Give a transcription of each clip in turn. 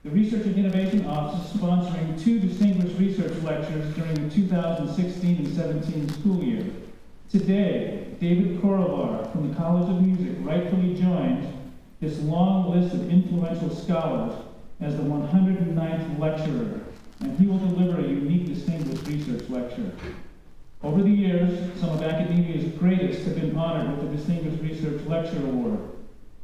the Research and Innovation Office is sponsoring 2 distinguished research lectures during the 2016 and 17 school year. Today, David Korevaar from the College of Music rightfully joins this long list of influential scholars as the 109th lecturer, and he will deliver a unique distinguished research lecture. Over the years, some of academia's greatest have been honored with the Distinguished Research Lecture Award,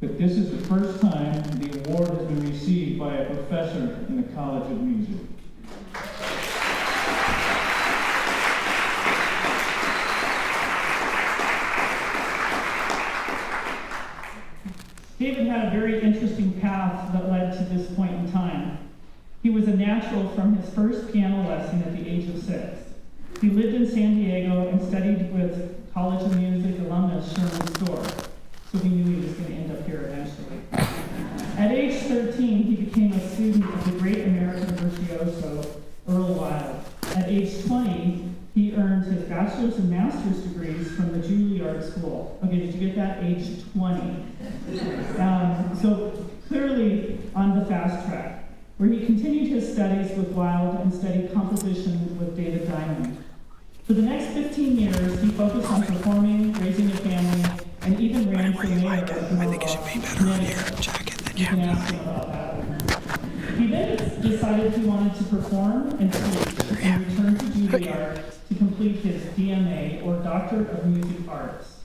but this is the first time the award has been received by a professor in the College of Music. David had a very interesting path that led to this point in time. He was a natural from his first piano lesson at the age of 6. He lived in San Diego and studied with College of Music alumnus Sherman Storr, so we knew he was going to end up here eventually. At age 13, he became a student of the great American virtuoso, Earl Wild. At age 20, he earned his bachelor's and master's degrees from the Juilliard School. Okay, did you get that? Age 20. So clearly on the fast track, where he continued his studies with Wild and studied composition with David Diamond. For the next 15 years, he focused on performing, raising a family, and even ran for mayor of Boulder. I think it should be better on your jacket than you can ask him about that. He then decided he wanted to perform and teach and returned to Juilliard to complete his DMA, or Doctorate of Music Arts.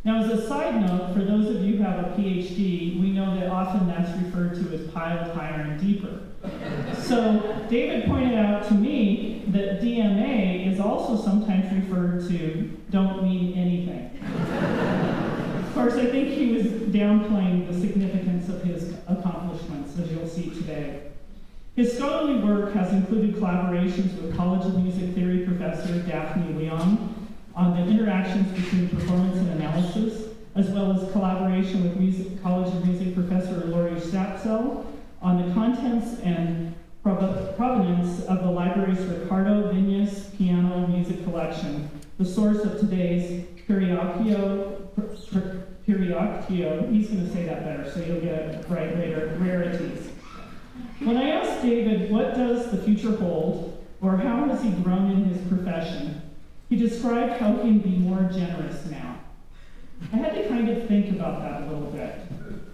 Now, as a side note, for those of you who have a PhD, we know that often that's referred to as piled higher and deeper. So David pointed out to me that DMA is also sometimes referred to don't mean anything. Of course, I think he was downplaying the significance of his accomplishments, as you'll see today. His scholarly work has included collaborations with College of Music Theory professor Daphne Leong on the interactions between performance and analysis, as well as collaboration with College of Music professor Laurie Stapsell on the contents and provenance of the library's Riccardo Vignes piano music collection, the source of today's Perrachio, he's going to say that better, so you'll get it right later, rarities. When I asked David, what does the future hold, or how has he grown in his profession, he described how he can be more generous now. I had to kind of think about that a little bit.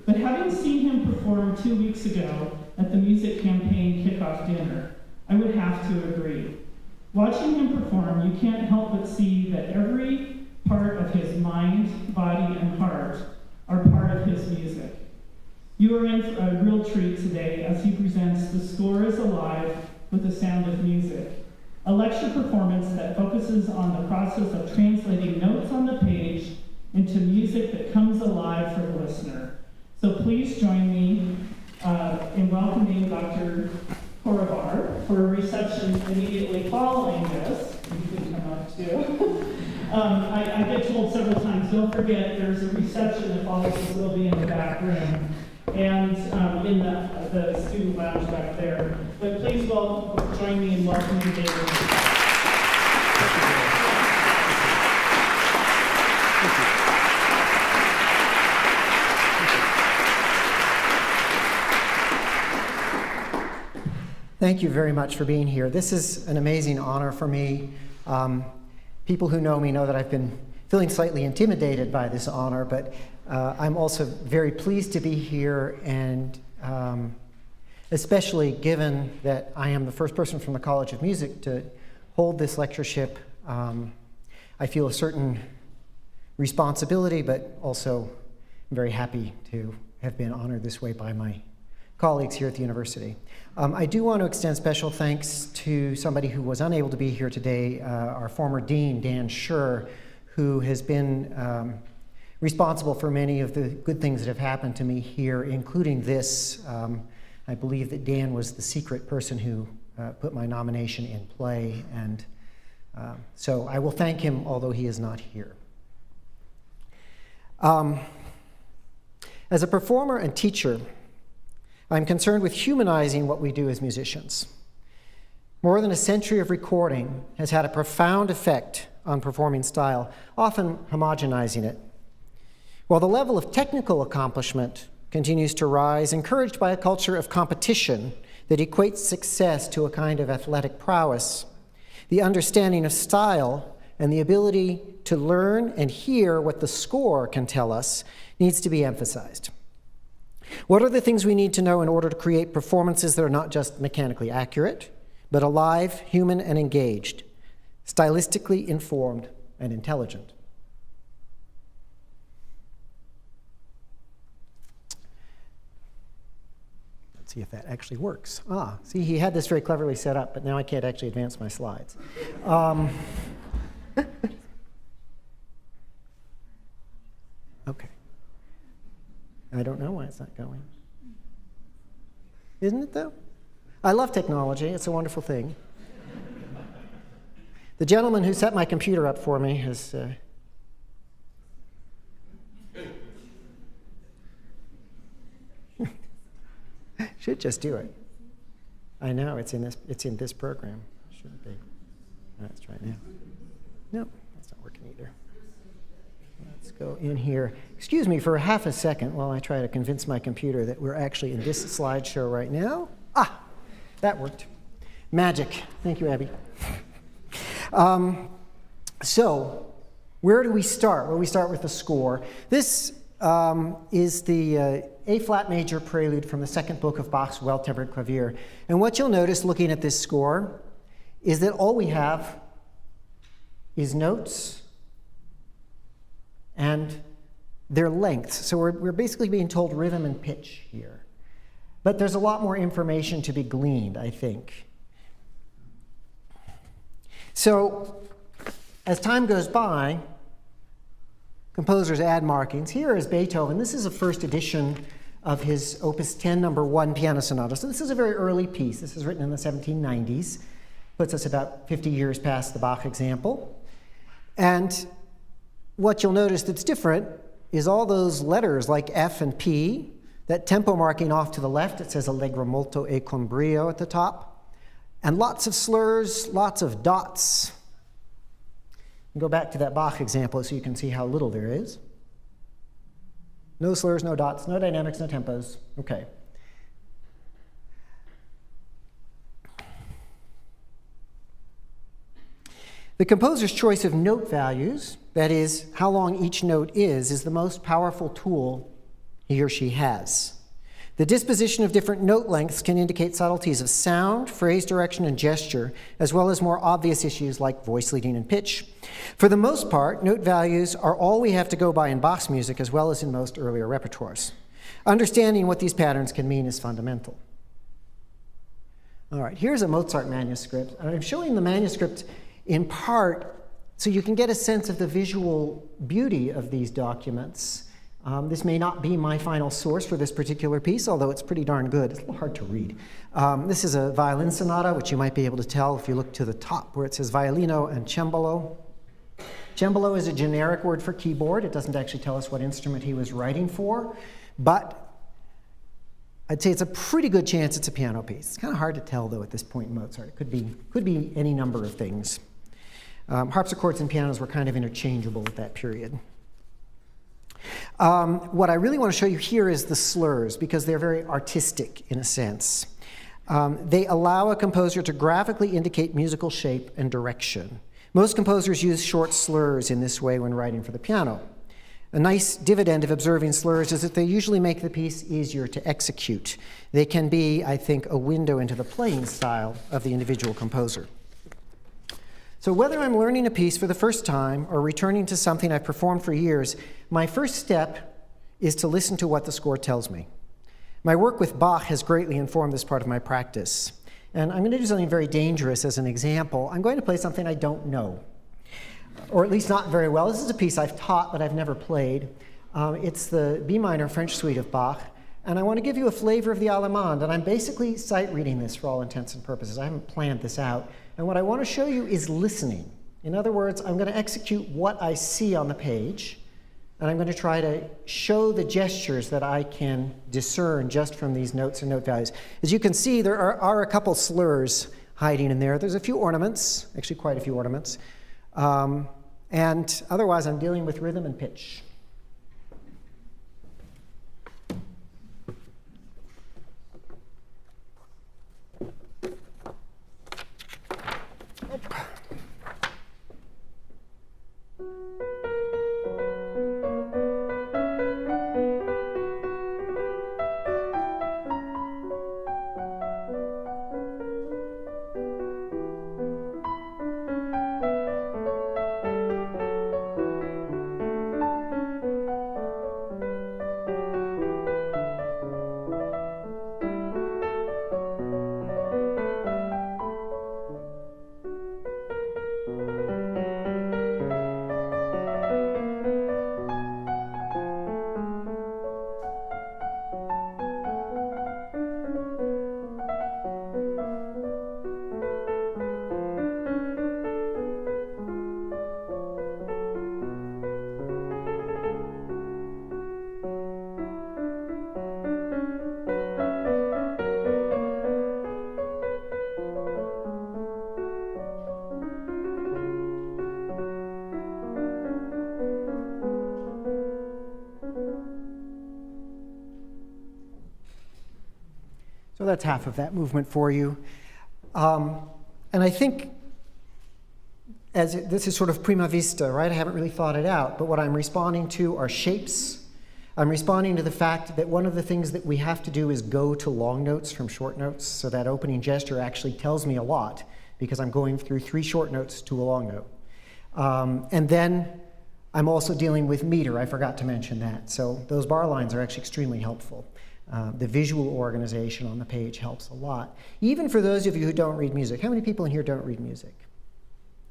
But having seen him perform 2 weeks ago at the Music Campaign kickoff dinner, I would have to agree. Watching him perform, you can't help but see that every part of his mind, body, and heart are part of his music. You are in for a real treat today as he presents The Score is Alive with the Sound of Music, a lecture performance that focuses on the process of translating notes on the page into music that comes alive for the listener. So please join me in welcoming Dr. Korevaar for a reception immediately following this. You can come up too. I get told several times, don't forget there's a reception that follows us. It'll be in the back room and in the student lounge back there. But please join me in welcoming David. Thank you very much for being here. This is an amazing honor for me. People who know me know that I've been feeling slightly intimidated by this honor, but I'm also very pleased to be here, and especially given that I am the first person from the College of Music to hold this lectureship. I feel a certain responsibility, but also I'm very happy to have been honored this way by my colleagues here at the university. I do want to extend special thanks to somebody who was unable to be here today, our former dean, Dan Schur, who has been responsible for many of the good things that have happened to me here, including this. I believe that Dan was the secret person who put my nomination in play, and so I will thank him, although he is not here. As a performer and teacher, I'm concerned with humanizing what we do as musicians. More than a century of recording has had a profound effect on performing style, often homogenizing it. While the level of technical accomplishment continues to rise, encouraged by a culture of competition that equates success to a kind of athletic prowess. The understanding of style and the ability to learn and hear what the score can tell us needs to be emphasized. What are the things we need to know in order to create performances that are not just mechanically accurate, but alive, human, and engaged, stylistically informed, and intelligent? Let's see if that actually works. See, he had this very cleverly set up, but now I can't actually advance my slides. Okay. I don't know why it's not going. Isn't it, though? I love technology. It's a wonderful thing. The gentleman who set my computer up for me has... should just do it. I know, it's in this program. Shouldn't be. Let's try it now. Nope, that's not working either. Let's go in here. Excuse me for half a second while I try to convince my computer that we're actually in this slideshow right now. That worked. Magic. Thank you, Abby. So, where do we start? Well, we start with the score. This is the A-flat major prelude from the second book of Bach's Well-Tempered Clavier. And what you'll notice looking at this score is that all we have is notes and their lengths. So we're basically being told rhythm and pitch here. But there's a lot more information to be gleaned, I think. So as time goes by, composers add markings. Here is Beethoven. This is a first edition of his Opus 10, number 1 piano sonata. So this is a very early piece. This is written in the 1790s. Puts us about 50 years past the Bach example. And what you'll notice that's different is all those letters like F and P, that tempo marking off to the left. It says Allegro molto e con brio at the top. And lots of slurs, lots of dots. Go back to that Bach example so you can see how little there is. No slurs, no dots, no dynamics, no tempos. Okay. The composer's choice of note values, that is, how long each note is the most powerful tool he or she has. The disposition of different note lengths can indicate subtleties of sound, phrase direction, and gesture, as well as more obvious issues like voice leading and pitch. For the most part, note values are all we have to go by in Bach's music, as well as in most earlier repertoires. Understanding what these patterns can mean is fundamental. All right, here's a Mozart manuscript. I'm showing the manuscript in part so you can get a sense of the visual beauty of these documents. This may not be my final source for this particular piece, although it's pretty darn good. It's a little hard to read. This is a violin sonata, which you might be able to tell if you look to the top where it says violino and cembalo. Cembalo is a generic word for keyboard. It doesn't actually tell us what instrument he was writing for, but I'd say it's a pretty good chance it's a piano piece. It's kind of hard to tell, though, at this point in Mozart. It could be any number of things. Harpsichords and pianos were kind of interchangeable at that period. What I really want to show you here is the slurs, because they're very artistic in a sense. They allow a composer to graphically indicate musical shape and direction. Most composers use short slurs in this way when writing for the piano. A nice dividend of observing slurs is that they usually make the piece easier to execute. They can be, I think, a window into the playing style of the individual composer. So whether I'm learning a piece for the first time or returning to something I've performed for years, my first step is to listen to what the score tells me. My work with Bach has greatly informed this part of my practice. And I'm going to do something very dangerous as an example. I'm going to play something I don't know, or at least not very well. This is a piece I've taught, but I've never played. It's the B minor French suite of Bach. And I want to give you a flavor of the allemande. And I'm basically sight reading this for all intents and purposes. I haven't planned this out. And what I want to show you is listening. In other words, I'm going to execute what I see on the page, and I'm going to try to show the gestures that I can discern just from these notes and note values. As you can see, there are a couple slurs hiding in there. There's a few ornaments, actually quite a few ornaments. And otherwise, I'm dealing with rhythm and pitch. So that's half of that movement for you. And I think this is sort of prima vista, right? I haven't really thought it out, but what I'm responding to are shapes. I'm responding to the fact that one of the things that we have to do is go to long notes from short notes, so that opening gesture actually tells me a lot, because I'm going through 3 short notes to a long note. And then I'm also dealing with meter. I forgot to mention that. So those bar lines are actually extremely helpful. The visual organization on the page helps a lot. Even for those of you who don't read music. How many people in here don't read music?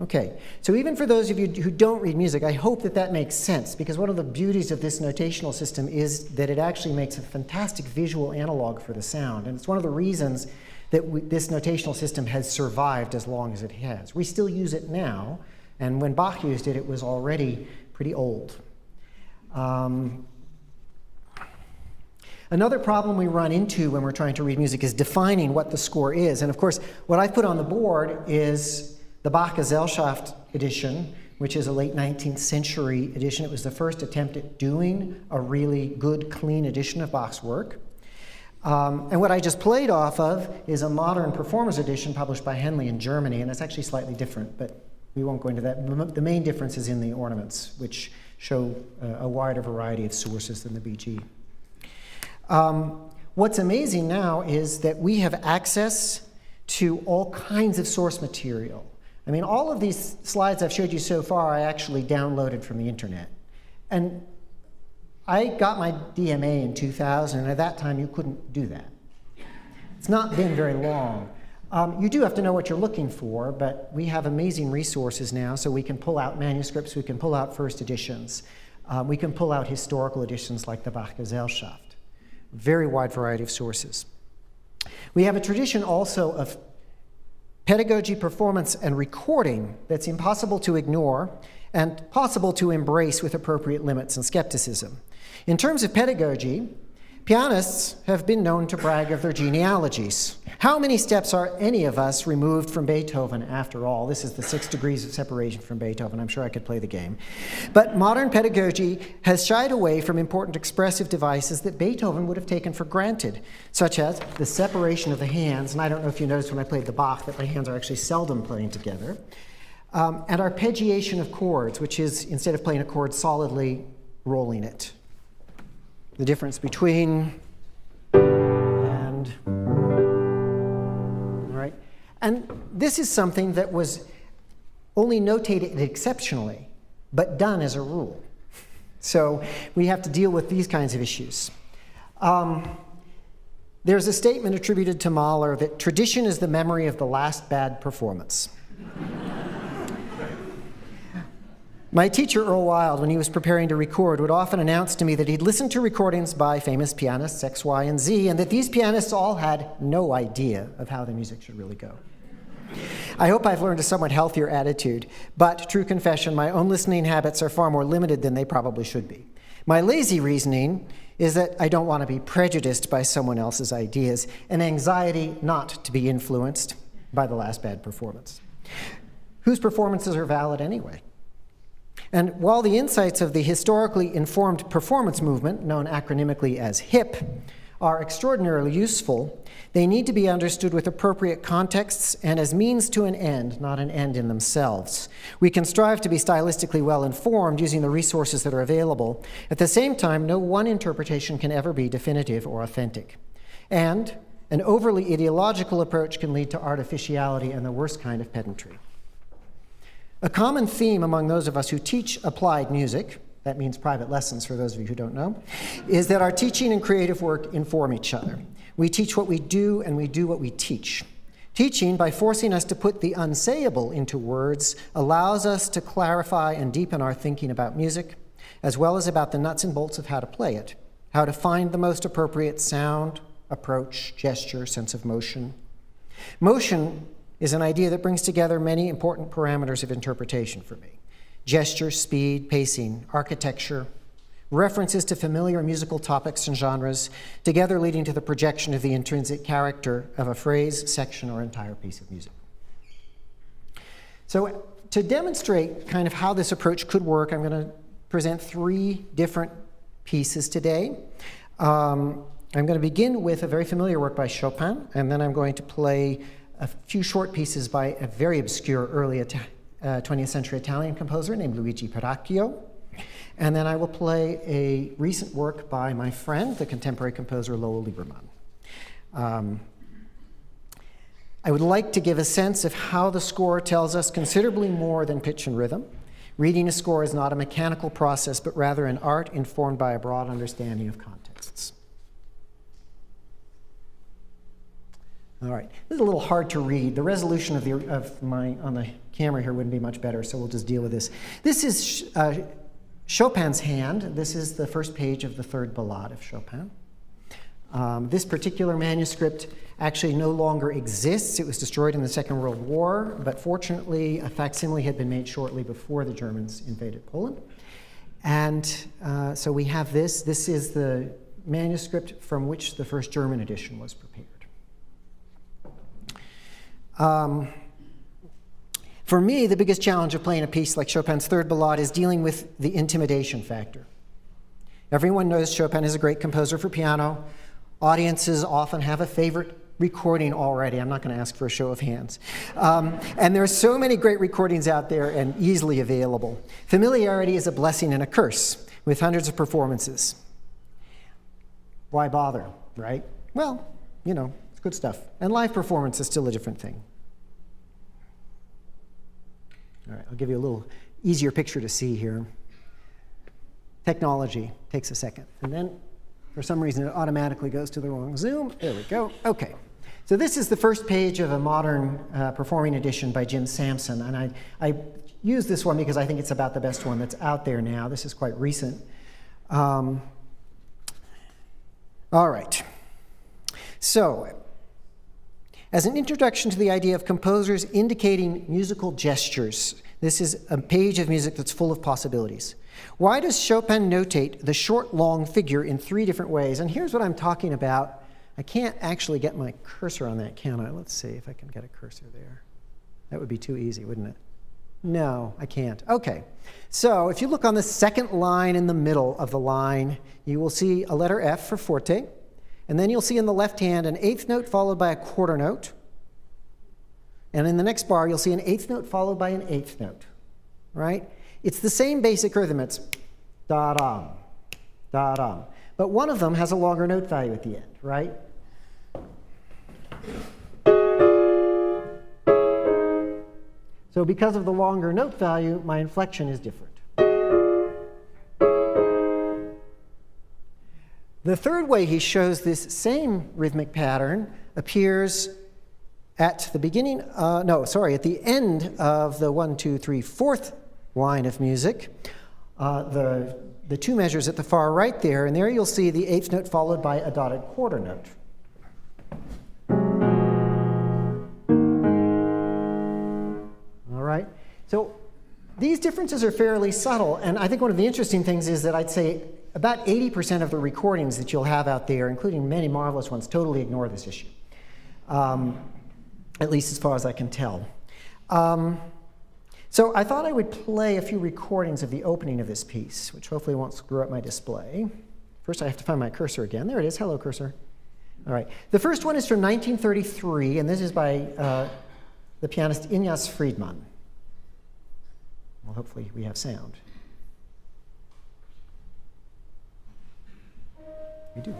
Okay, so even for those of you who don't read music, I hope that that makes sense, because one of the beauties of this notational system is that it actually makes a fantastic visual analog for the sound. And it's one of the reasons that this notational system has survived as long as it has. We still use it now, and when Bach used it, it was already pretty old. Another problem we run into when we're trying to read music is defining what the score is. And of course, what I put on the board is the Bach Gesellschaft edition, which is a late 19th century edition. It was the first attempt at doing a really good, clean edition of Bach's work. And what I just played off of is a modern performers edition published by Henley in Germany, and it's actually slightly different, but we won't go into that. The main difference is in the ornaments, which show a wider variety of sources than the BG. What's amazing now is that we have access to all kinds of source material. I mean, all of these slides I've showed you so far I actually downloaded from the internet. And I got my DMA in 2000, and at that time you couldn't do that. It's not been very long. You do have to know what you're looking for, but we have amazing resources now, so we can pull out manuscripts, we can pull out first editions, we can pull out historical editions like the Bach Gesellschaft. Very wide variety of sources. We have a tradition also of pedagogy, performance, and recording that's impossible to ignore and possible to embrace with appropriate limits and skepticism. In terms of pedagogy, pianists have been known to brag of their genealogies. How many steps are any of us removed from Beethoven after all? This is the 6 degrees of separation from Beethoven. I'm sure I could play the game. But modern pedagogy has shied away from important expressive devices that Beethoven would have taken for granted, such as the separation of the hands. And I don't know if you noticed when I played the Bach that my hands are actually seldom playing together. And arpeggiation of chords, which is, instead of playing a chord solidly, rolling it. The difference between and, right? And this is something that was only notated exceptionally, but done as a rule. So we have to deal with these kinds of issues. There's a statement attributed to Mahler that tradition is the memory of the last bad performance. My teacher, Earl Wild, when he was preparing to record, would often announce to me that he'd listened to recordings by famous pianists X, Y, and Z, and that these pianists all had no idea of how the music should really go. I hope I've learned a somewhat healthier attitude, but true confession, my own listening habits are far more limited than they probably should be. My lazy reasoning is that I don't want to be prejudiced by someone else's ideas, and anxiety not to be influenced by the last bad performance. Whose performances are valid anyway? And while the insights of the historically informed performance movement, known acronymically as HIP, are extraordinarily useful, they need to be understood with appropriate contexts and as means to an end, not an end in themselves. We can strive to be stylistically well-informed using the resources that are available. At the same time, no one interpretation can ever be definitive or authentic. And an overly ideological approach can lead to artificiality and the worst kind of pedantry. A common theme among those of us who teach applied music, that means private lessons for those of you who don't know, is that our teaching and creative work inform each other. We teach what we do, and we do what we teach. Teaching, by forcing us to put the unsayable into words, allows us to clarify and deepen our thinking about music, as well as about the nuts and bolts of how to play it, how to find the most appropriate sound, approach, gesture, sense of motion. Motion is an idea that brings together many important parameters of interpretation for me. Gesture, speed, pacing, architecture, references to familiar musical topics and genres, together leading to the projection of the intrinsic character of a phrase, section, or entire piece of music. So to demonstrate kind of how this approach could work, I'm going to present 3 different pieces today. And I'm going to begin with a very familiar work by Chopin, and then I'm going to play a few short pieces by a very obscure early 20th century Italian composer named Luigi Perrachio. And then I will play a recent work by my friend, the contemporary composer Lowell Liebermann. I would like to give a sense of how the score tells us considerably more than pitch and rhythm. Reading a score is not a mechanical process, but rather an art informed by a broad understanding of contexts. All right, this is a little hard to read. The resolution on the camera here wouldn't be much better, so we'll just deal with this. This is Chopin's hand. This is the first page of the third ballade of Chopin. This particular manuscript actually no longer exists. It was destroyed in the Second World War, but fortunately a facsimile had been made shortly before the Germans invaded Poland. And so we have this. This is the manuscript from which the first German edition was prepared. For me, the biggest challenge of playing a piece like Chopin's Third Ballade is dealing with the intimidation factor. Everyone knows Chopin is a great composer for piano. Audiences often have a favorite recording already. I'm not going to ask for a show of hands. And there are so many great recordings out there and easily available. Familiarity is a blessing and a curse with hundreds of performances. Why bother, right? Well, you know, it's good stuff. And live performance is still a different thing. All right, I'll give you a little easier picture to see here. Technology takes a second. And then, for some reason, it automatically goes to the wrong zoom. There we go. Okay. So this is the first page of a modern performing edition by Jim Sampson. And I use this one because I think it's about the best one that's out there now. This is quite recent. All right. So, as an introduction to the idea of composers indicating musical gestures, this is a page of music that's full of possibilities. Why does Chopin notate the short, long figure in three different ways? And here's what I'm talking about. I can't actually get my cursor on that, can I? Let's see if I can get a cursor there. That would be too easy, wouldn't it? No, I can't. Okay. So if you look on the second line in the middle of the line, you will see a letter F for forte. And then you'll see in the left hand an eighth note followed by a quarter note. And in the next bar, you'll see an eighth note followed by an eighth note, right? It's the same basic rhythm. It's da-dum, da-dum. But one of them has a longer note value at the end, right? So because of the longer note value, my inflection is different. The third way he shows this same rhythmic pattern appears at the beginning, at the end of the 1, 2, 3, 4th line of music. The two measures at the far right there, and there you'll see the eighth note followed by a dotted quarter note. All right, so these differences are fairly subtle, and I think one of the interesting things is that I'd say about 80% of the recordings that you'll have out there, including many marvelous ones, totally ignore this issue, at least as far as I can tell. So I thought I would play a few recordings of the opening of this piece, which hopefully won't screw up my display. First, I have to find my cursor again. There it is. Hello, cursor. All right. The first one is from 1933, and this is by the pianist Ignaz Friedman. Well, hopefully we have sound. We do.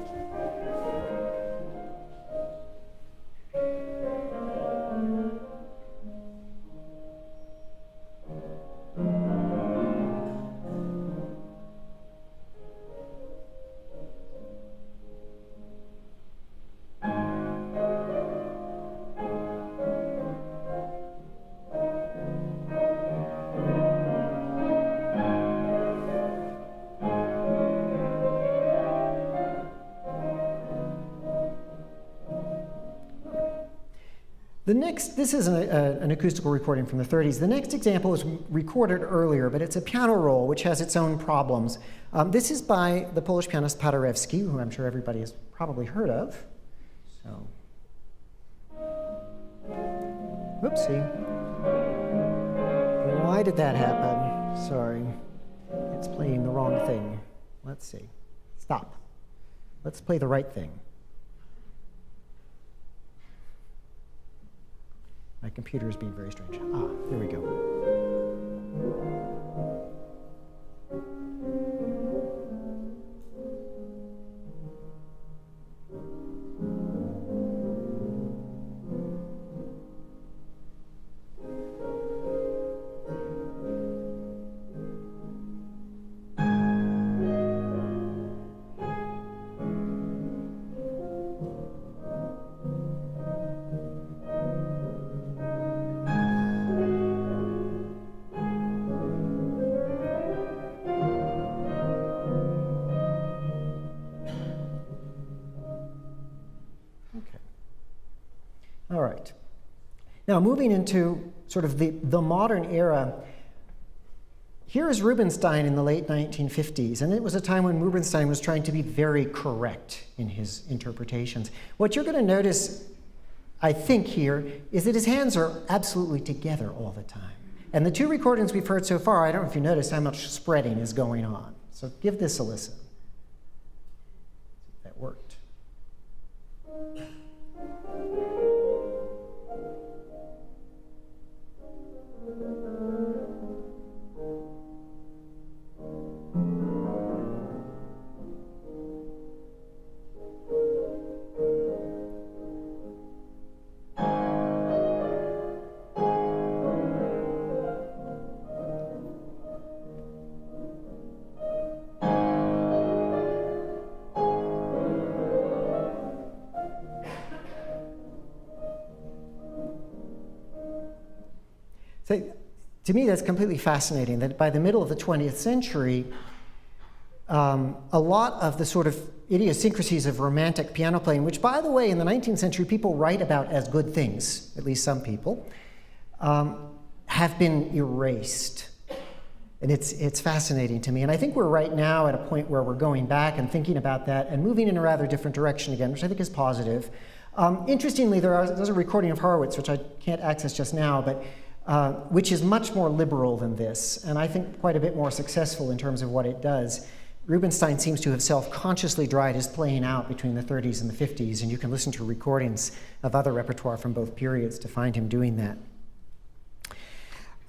This is an acoustical recording from the 30s. The next example was recorded earlier, but it's a piano roll, which has its own problems. This is by the Polish pianist Paderewski, who I'm sure everybody has probably heard of. So, whoopsie. Why did that happen? Sorry. It's playing the wrong thing. Let's see. Stop. Let's play the right thing. My computer is being very strange. There we go. All right. Now, moving into sort of the modern era, here is Rubinstein in the late 1950s, and it was a time when Rubinstein was trying to be very correct in his interpretations. What you're going to notice, I think, here is that his hands are absolutely together all the time. And the two recordings we've heard so far, I don't know if you noticed how much spreading is going on. So give this a listen. See if that worked. So, to me, that's completely fascinating, that by the middle of the 20th century, a lot of the sort of idiosyncrasies of romantic piano playing, which, by the way, in the 19th century, people write about as good things, at least some people, have been erased. And it's fascinating to me. And I think we're right now at a point where we're going back and thinking about that and moving in a rather different direction again, which I think is positive. Interestingly, there's a recording of Horowitz, which I can't access just now, but which is much more liberal than this, and I think quite a bit more successful in terms of what it does. Rubinstein seems to have self-consciously dried his playing out between the 30s and the 50s, and you can listen to recordings of other repertoire from both periods to find him doing that.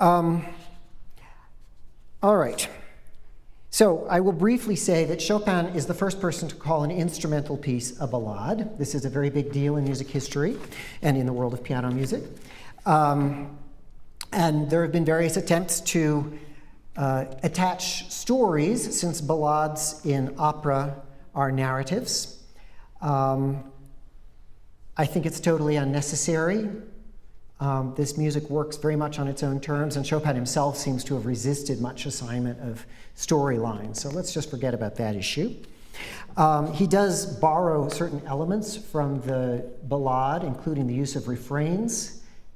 All right. So I will briefly say that Chopin is the first person to call an instrumental piece a ballade. This is a very big deal in music history and in the world of piano music. And there have been various attempts to attach stories, since ballades in opera are narratives. I think it's totally unnecessary. This music works very much on its own terms, and Chopin himself seems to have resisted much assignment of storylines. So let's just forget about that issue. He does borrow certain elements from the ballade, including the use of refrains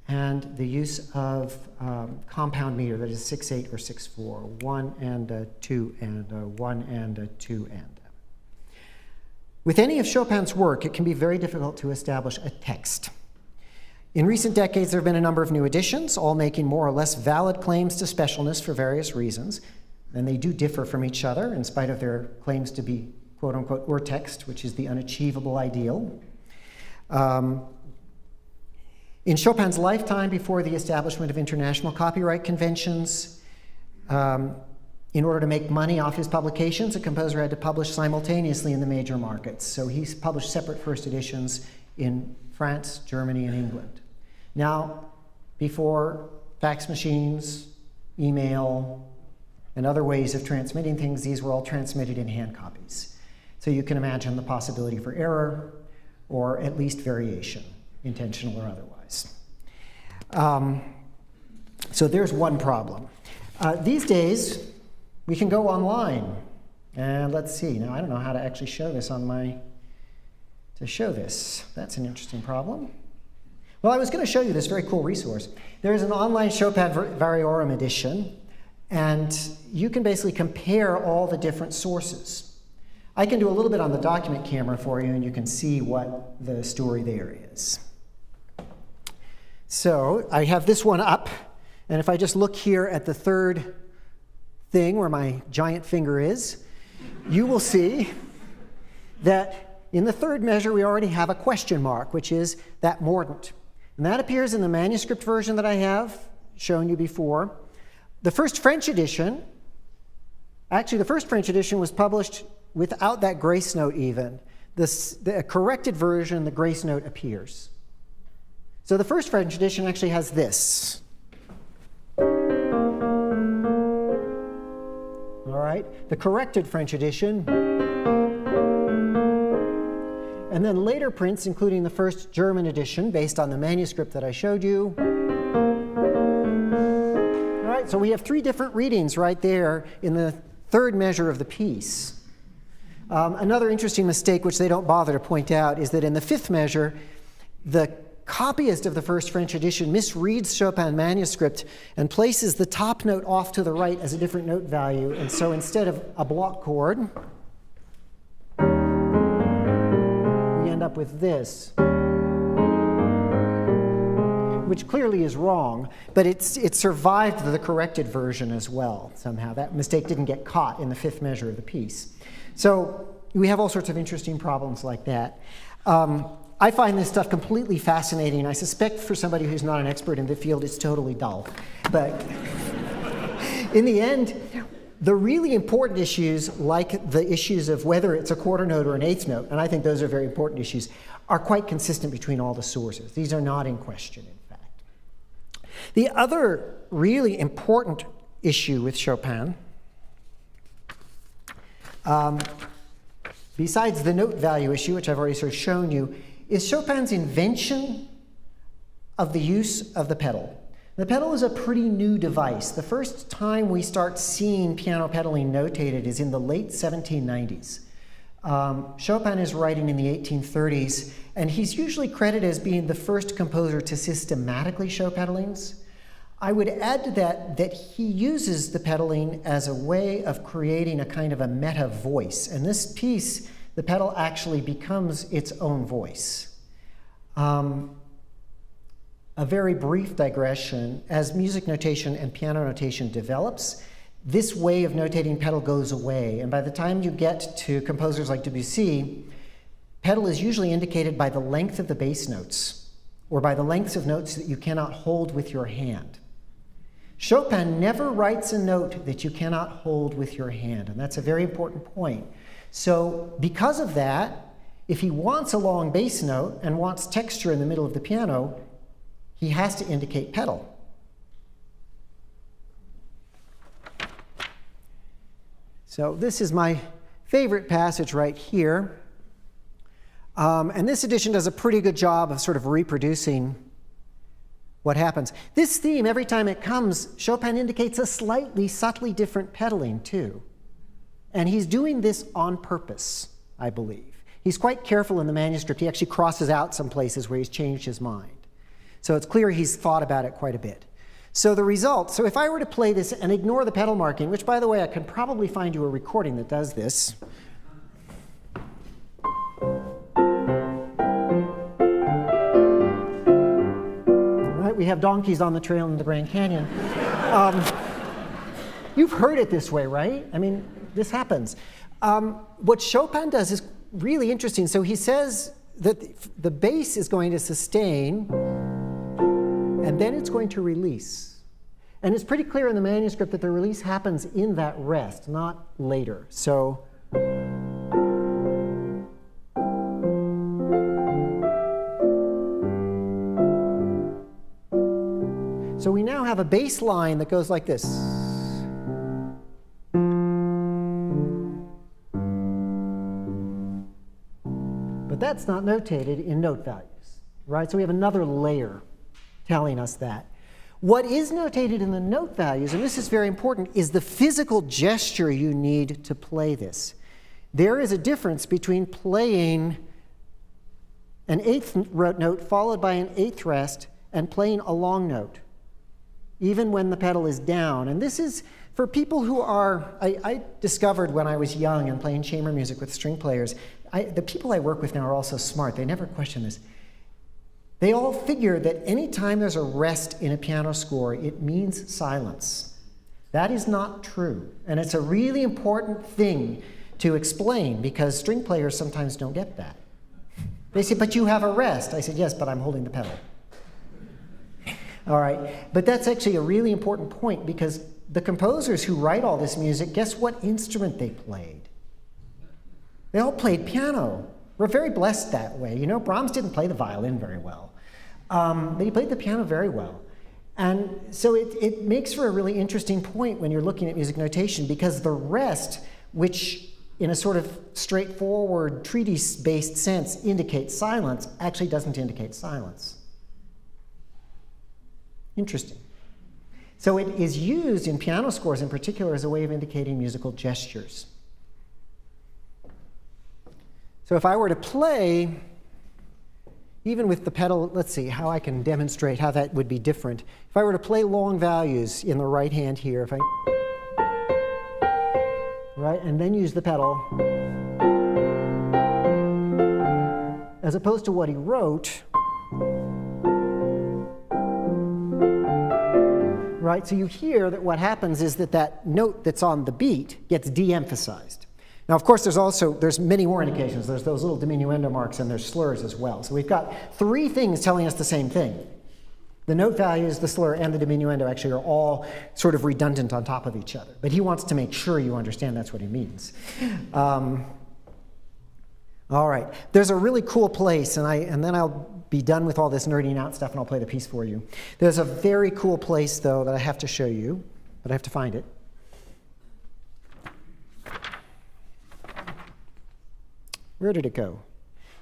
and the use of compound meter, that is 6/8 or 6/4, 1 and a 2 and a 1 and a 2 and a. With any of Chopin's work, it can be very difficult to establish a text. In recent decades, there have been a number of new editions, all making more or less valid claims to specialness for various reasons, and they do differ from each other in spite of their claims to be quote-unquote urtext, which is the unachievable ideal. In Chopin's lifetime, before the establishment of international copyright conventions, in order to make money off his publications, a composer had to publish simultaneously in the major markets. So he's published separate first editions in France, Germany, and England. Now, before fax machines, email, and other ways of transmitting things, these were all transmitted in hand copies. So you can imagine the possibility for error, or at least variation, intentional or otherwise. So there's one problem. These days, we can go online. And let's see. Now, I don't know how to actually show this to show this. That's an interesting problem. Well, I was going to show you this very cool resource. There is an online Chopin Variorum edition, and you can basically compare all the different sources. I can do a little bit on the document camera for you, and you can see what the story there is. So I have this one up, and if I just look here at the third thing where my giant finger is, you will see that in the third measure we already have a question mark, which is that mordent. And that appears in the manuscript version that I have shown you before. The first French edition, actually the first French edition was published without that grace note even. The corrected version, the grace note appears. So the first French edition actually has this. All right, the corrected French edition. And then later prints, including the first German edition, based on the manuscript that I showed you. All right, so we have three different readings right there in the third measure of the piece. Another interesting mistake, which they don't bother to point out, is that in the fifth measure, the copyist of the first French edition misreads Chopin manuscript and places the top note off to the right as a different note value. And so instead of a block chord, we end up with this, which clearly is wrong, but it survived the corrected version as well somehow. That mistake didn't get caught in the fifth measure of the piece. So we have all sorts of interesting problems like that. I find this stuff completely fascinating. I suspect for somebody who's not an expert in the field, it's totally dull. But in the end, the really important issues, like the issues of whether it's a quarter note or an eighth note, and I think those are very important issues, are quite consistent between all the sources. These are not in question, in fact. The other really important issue with Chopin, besides the note value issue, which I've already sort of shown you, is Chopin's invention of the use of the pedal. The pedal is a pretty new device. The first time we start seeing piano pedaling notated is in the late 1790s. Chopin is writing in the 1830s, and he's usually credited as being the first composer to systematically show pedalings. I would add to that he uses the pedaling as a way of creating a kind of a meta voice. And this piece, the pedal actually becomes its own voice. A very brief digression. As music notation and piano notation develops, this way of notating pedal goes away. And by the time you get to composers like Debussy, pedal is usually indicated by the length of the bass notes or by the lengths of notes that you cannot hold with your hand. Chopin never writes a note that you cannot hold with your hand, and that's a very important point. So because of that, if he wants a long bass note and wants texture in the middle of the piano, he has to indicate pedal. So this is my favorite passage right here. And this edition does a pretty good job of sort of reproducing what happens. This theme, every time it comes, Chopin indicates a slightly, subtly different pedaling too. And he's doing this on purpose, I believe. He's quite careful in the manuscript. He actually crosses out some places where he's changed his mind. So it's clear he's thought about it quite a bit. So the result, so if I were to play this and ignore the pedal marking, which by the way, I can probably find you a recording that does this. We have donkeys on the trail in the Grand Canyon. You've heard it this way, right? I mean, this happens. What Chopin does is really interesting. So he says that the bass is going to sustain, and then it's going to release. And it's pretty clear in the manuscript that the release happens in that rest, not later. So we now have a bass line that goes like this. But that's not notated in note values, right? So we have another layer telling us that. What is notated in the note values, and this is very important, is the physical gesture you need to play this. There is a difference between playing an eighth note followed by an eighth rest and playing a long note, even when the pedal is down. And this is for people who are, I discovered when I was young and playing chamber music with string players, the people I work with now are all so smart, they never question this. They all figure that any time there's a rest in a piano score, it means silence. That is not true. And it's a really important thing to explain because string players sometimes don't get that. They say, but you have a rest. I said, yes, but I'm holding the pedal. All right, but that's actually a really important point because the composers who write all this music, guess what instrument they played? They all played piano. We're very blessed that way. You know, Brahms didn't play the violin very well, but he played the piano very well. And so it makes for a really interesting point when you're looking at music notation, because the rest, which in a sort of straightforward treatise-based sense indicates silence, actually doesn't indicate silence. Interesting. So it is used in piano scores in particular as a way of indicating musical gestures. So if I were to play, even with the pedal, let's see how I can demonstrate how that would be different. If I were to play long values in the right hand here, if I, right, and then use the pedal, as opposed to what he wrote, right, so you hear that what happens is that that note that's on the beat gets de-emphasized. Now, of course, there's many more indications. There's those little diminuendo marks and there's slurs as well. So we've got three things telling us the same thing. The note values, the slur, and the diminuendo actually are all sort of redundant on top of each other. But he wants to make sure you understand that's what he means. All right. There's a really cool place, and then I'll be done with all this nerding out stuff and I'll play the piece for you. There's a very cool place, though, that I have to show you, but I have to find it. Where did it go?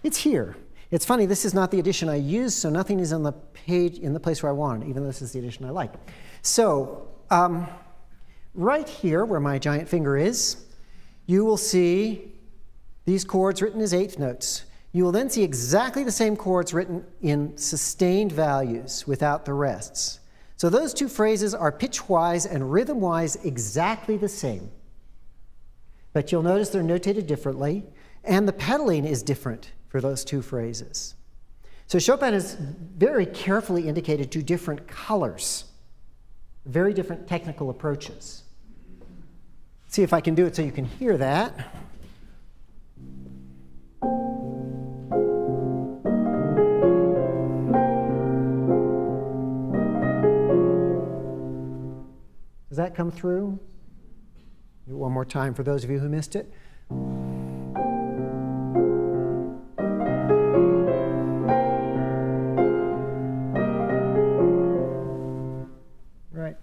It's here. It's funny, this is not the edition I used, so nothing is on the page in the place where I want it, even though this is the edition I like. So right here, where my giant finger is, you will see these chords written as eighth notes. You will then see exactly the same chords written in sustained values without the rests. So those two phrases are pitch-wise and rhythm-wise exactly the same. But you'll notice they're notated differently, and the pedaling is different for those two phrases. So Chopin has very carefully indicated two different colors, very different technical approaches. See if I can do it so you can hear that. Does that come through? Do it one more time for those of you who missed it. Right.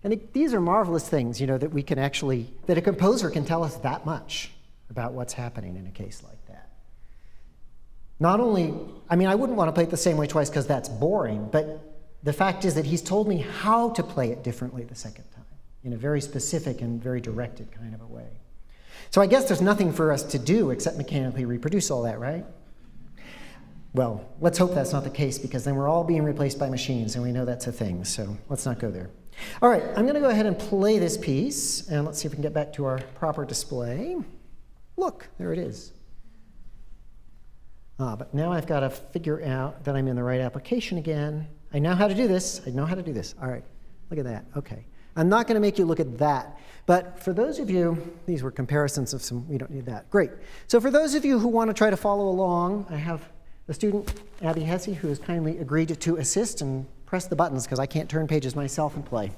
And these are marvelous things, you know, that we can actually, that a composer can tell us that much about what's happening in a case like that. Not only, I mean, I wouldn't want to play it the same way twice because that's boring, but the fact is that he's told me how to play it differently the second time, in a very specific and very directed kind of a way. So I guess there's nothing for us to do except mechanically reproduce all that, right? Well, let's hope that's not the case, because then we're all being replaced by machines, and we know that's a thing, so let's not go there. All right, I'm going to go ahead and play this piece, and let's see if we can get back to our proper display. Look, there it is. But now I've got to figure out that I'm in the right application again. I know how to do this. I know how to do this. All right, look at that. Okay. I'm not going to make you look at that. But for those of you, these were comparisons of some, we don't need that. Great. So for those of you who want to try to follow along, I have the student, Abby Hesse, who has kindly agreed to assist and press the buttons because I can't turn pages myself and play.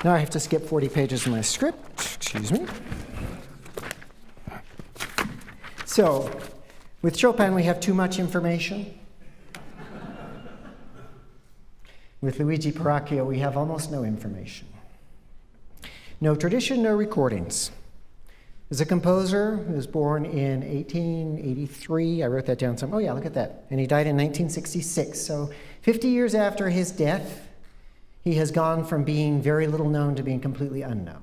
Now I have to skip 40 pages in my script. Excuse me. So, with Chopin, we have too much information. With Luigi Perrachio, we have almost no information. No tradition, no recordings. As a composer who was born in 1883, I wrote that down some. Oh yeah, look at that. And he died in 1966. So 50 years after his death, he has gone from being very little known to being completely unknown.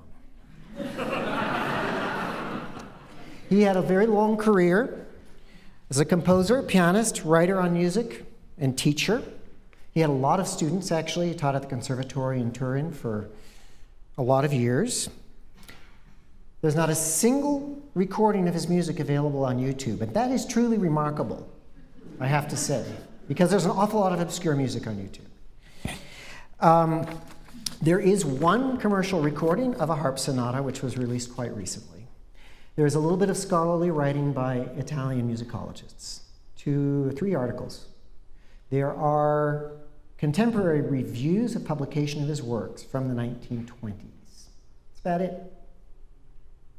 He had a very long career as a composer, pianist, writer on music, and teacher. He had a lot of students, actually. He taught at the conservatory in Turin for a lot of years. There's not a single recording of his music available on YouTube, and that is truly remarkable, I have to say, because there's an awful lot of obscure music on YouTube. There is one commercial recording of a harp sonata, which was released quite recently. There's a little bit of scholarly writing by Italian musicologists, 2 or 3 articles. There are contemporary reviews of publication of his works from the 1920s. That's about it.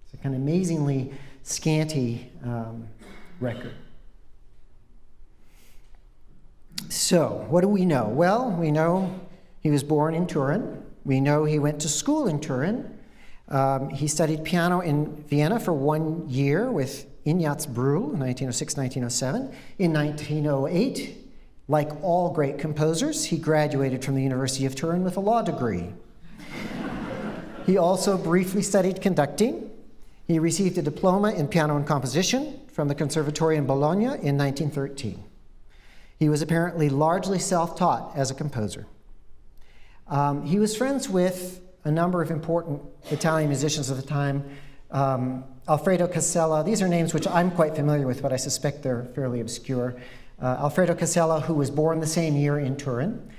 It's a kind of amazingly scanty record. So, what do we know? Well, we know he was born in Turin. We know he went to school in Turin. He studied piano in Vienna for 1 year with Ignaz Brühl in 1906-1907. In 1908, like all great composers, he graduated from the University of Turin with a law degree. He also briefly studied conducting. He received a diploma in piano and composition from the Conservatory in Bologna in 1913. He was apparently largely self-taught as a composer. He was friends with a number of important Italian musicians of the time. Alfredo Casella, these are names which I'm quite familiar with, but I suspect they're fairly obscure. Alfredo Casella, who was born the same year in Turin.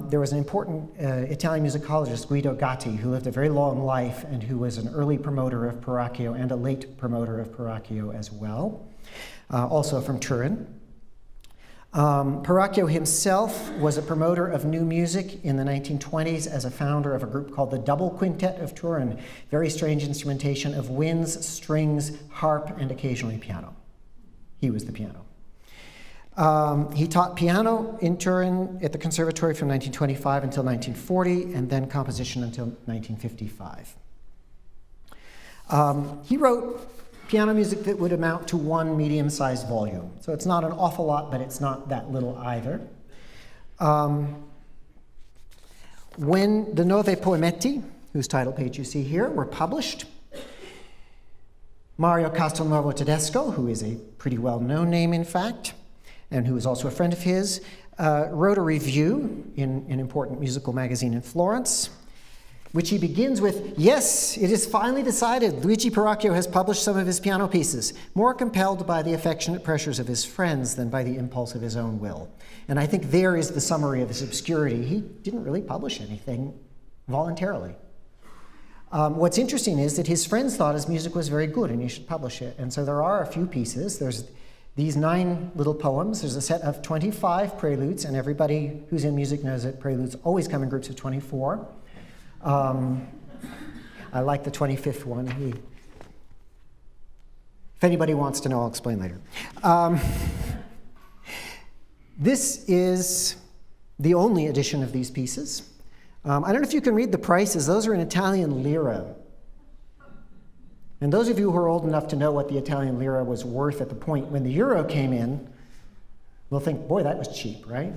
There was an important Italian musicologist, Guido Gatti, who lived a very long life and who was an early promoter of Perrachio and a late promoter of Perrachio as well, also from Turin. Perrachio himself was a promoter of new music in the 1920s as a founder of a group called the Double Quintet of Turin, very strange instrumentation of winds, strings, harp, and occasionally piano. He was the piano. He taught piano in Turin at the conservatory from 1925 until 1940, and then composition until 1955. He wrote piano music that would amount to 1 medium-sized volume. So it's not an awful lot, but it's not that little either. When the Nove Poemetti, whose title page you see here, were published, Mario Castelnuovo Tedesco, who is a pretty well-known name, in fact, and who is also a friend of his, wrote a review in an important musical magazine in Florence, which he begins with, "Yes, it is finally decided. Luigi Perrachio has published some of his piano pieces, more compelled by the affectionate pressures of his friends than by the impulse of his own will." And I think there is the summary of his obscurity. He didn't really publish anything voluntarily. What's interesting is that his friends thought his music was very good and he should publish it. And so there are a few pieces. There's these 9 little poems. There's a set of 25 preludes, and everybody who's in music knows that preludes always come in groups of 24. I like the 25th one. If anybody wants to know, I'll explain later. This is the only edition of these pieces. I don't know if you can read the prices. Those are in Italian lira. And those of you who are old enough to know what the Italian lira was worth at the point when the euro came in will think, boy, that was cheap, right?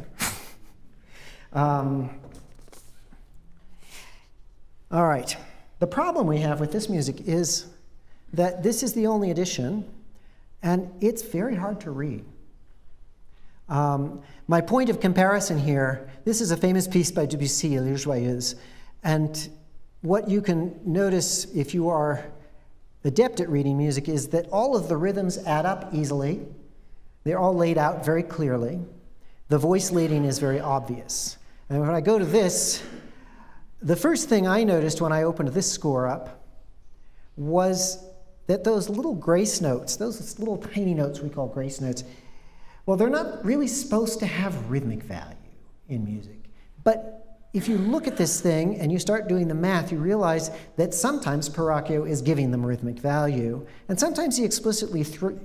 All right. The problem we have with this music is that this is the only edition, and it's very hard to read. My point of comparison here, this is a famous piece by Debussy, Les Joyeuses, and what you can notice if you are adept at reading music is that all of the rhythms add up easily. They're all laid out very clearly. The voice leading is very obvious. And when I go to this, the first thing I noticed when I opened this score up was that those little grace notes, those little tiny notes we call grace notes, well, they're not really supposed to have rhythmic value in music. But if you look at this thing and you start doing the math, you realize that sometimes Perrachio is giving them rhythmic value, and sometimes he explicitly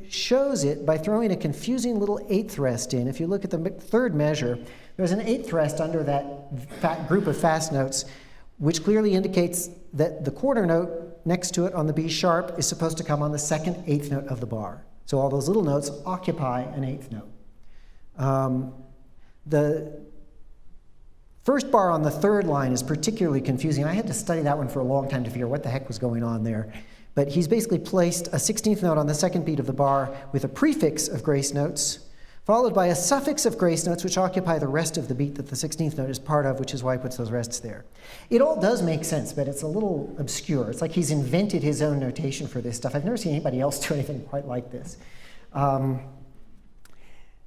shows it by throwing a confusing little eighth rest in. If you look at the third measure, there's an eighth rest under that group of fast notes, which clearly indicates that the quarter note next to it on the B sharp is supposed to come on the second eighth note of the bar. So all those little notes occupy an eighth note. The first bar on the third line is particularly confusing. I had to study that one for a long time to figure out what the heck was going on there. But he's basically placed a 16th note on the second beat of the bar with a prefix of grace notes, followed by a suffix of grace notes which occupy the rest of the beat that the 16th note is part of, which is why he puts those rests there. It all does make sense, but it's a little obscure. It's like he's invented his own notation for this stuff. I've never seen anybody else do anything quite like this.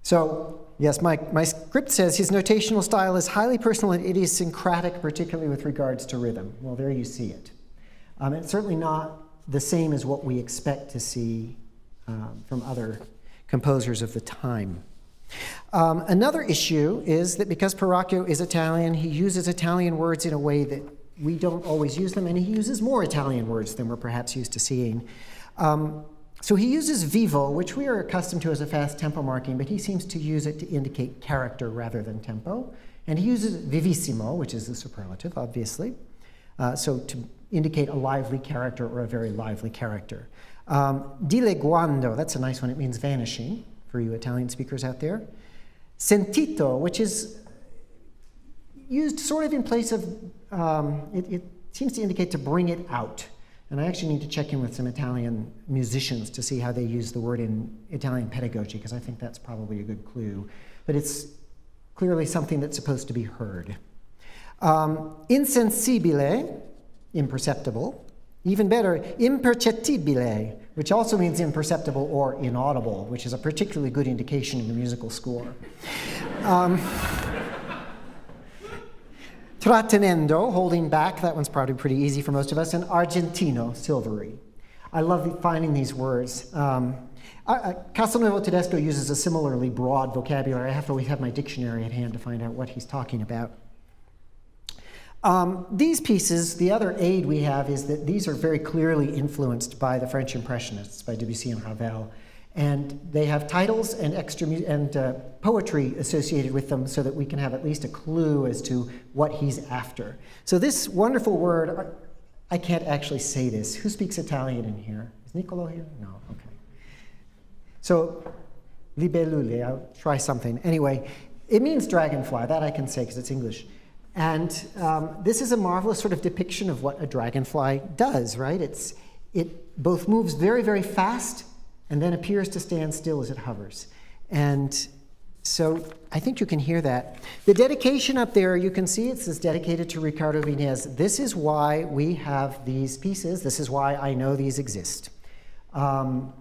So, yes, my script says his notational style is highly personal and idiosyncratic, particularly with regards to rhythm. Well, there you see it. It's certainly not the same as what we expect to see from other composers of the time. Another issue is that because Perrachio is Italian, he uses Italian words in a way that we don't always use them, and he uses more Italian words than we're perhaps used to seeing. So he uses vivo, which we are accustomed to as a fast tempo marking, but he seems to use it to indicate character rather than tempo. And he uses vivissimo, which is the superlative, obviously, so to indicate a lively character or a very lively character. Dileguando, that's a nice one. It means vanishing for you Italian speakers out there. Sentito, which is used sort of in place of, it seems to indicate to bring it out. And I actually need to check in with some Italian musicians to see how they use the word in Italian pedagogy, because I think that's probably a good clue. But it's clearly something that's supposed to be heard. Insensibile, imperceptible. Even better, impercettibile, which also means imperceptible or inaudible, which is a particularly good indication in the musical score. Trattenendo, holding back, that one's probably pretty easy for most of us, and argentino, silvery. I love finding these words. Castelnuovo Tedesco uses a similarly broad vocabulary. I have to always have my dictionary at hand to find out what he's talking about. These pieces, the other aid we have is that these are very clearly influenced by the French Impressionists, by Debussy and Ravel. And they have titles and poetry associated with them so that we can have at least a clue as to what he's after. So this wonderful word, I can't actually say this. Who speaks Italian in here? Is Niccolo here? No, okay. So, libellule, I'll try something. Anyway, it means dragonfly, that I can say because it's English. And this is a marvelous sort of depiction of what a dragonfly does, right? It both moves very, very fast and then appears to stand still as it hovers. And so I think you can hear that. The dedication up there, you can see it says dedicated to Ricardo Vinez. This is why we have these pieces. This is why I know these exist. And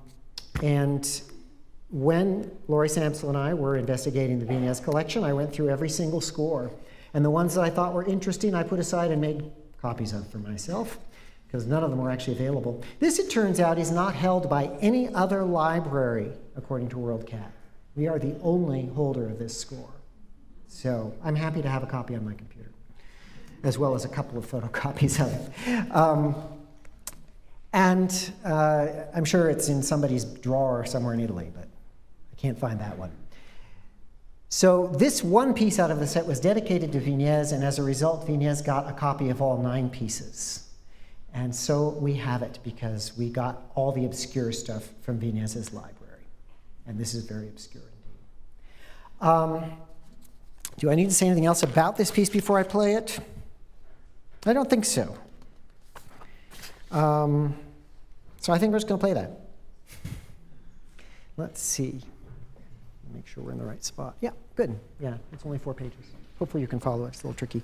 when Laurie Samsel and I were investigating the Vinez collection, I went through every single score. And the ones that I thought were interesting, I put aside and made copies of for myself, because none of them were actually available. This, it turns out, is not held by any other library, according to WorldCat. We are the only holder of this score. So I'm happy to have a copy on my computer, as well as a couple of photocopies of it. I'm sure it's in somebody's drawer somewhere in Italy, but I can't find that one. So this one piece out of the set was dedicated to Vinez, and as a result, Vinez got a copy of all 9 pieces. And so we have it because we got all the obscure stuff from Vinez's library. And this is very obscure indeed. Do I need to say anything else about this piece before I play it? I don't think so. So I think we're just going to play that. Let's see. Make sure we're in the right spot. Yeah, good. Yeah, it's only 4 pages. Hopefully you can follow it. It's a little tricky.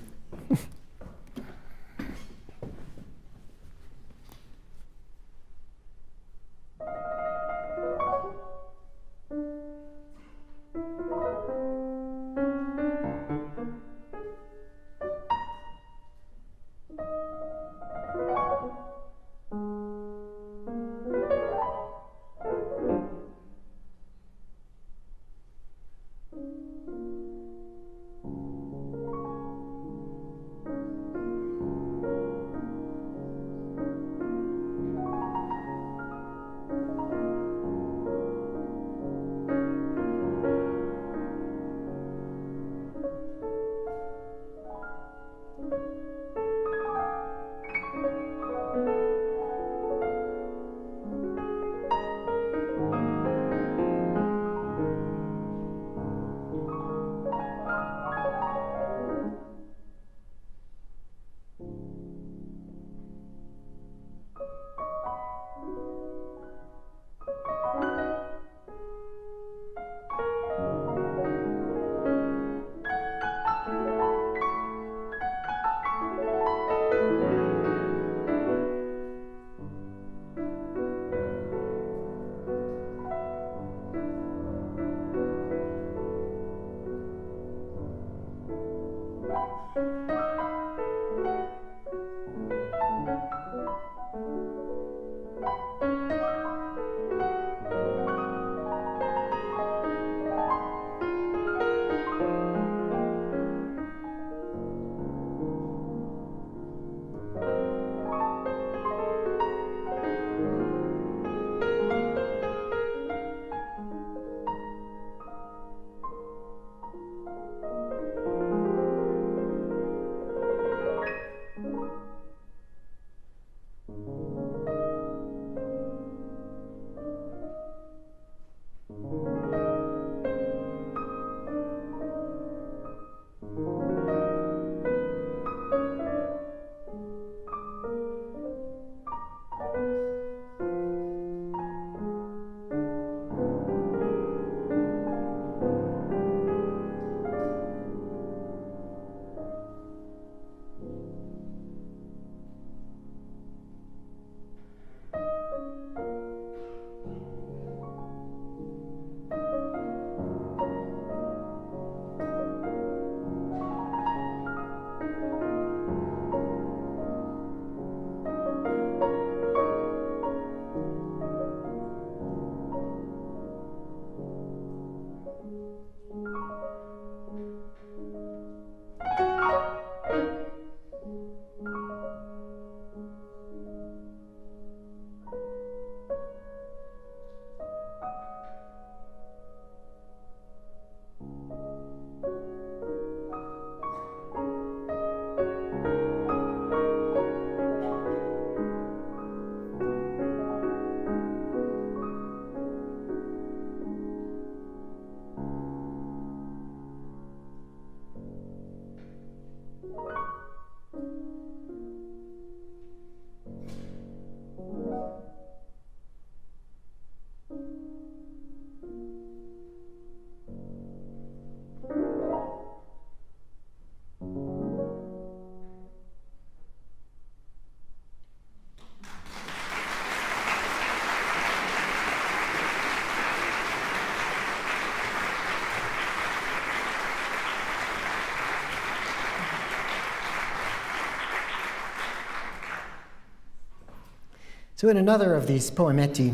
So in another of these poemetti,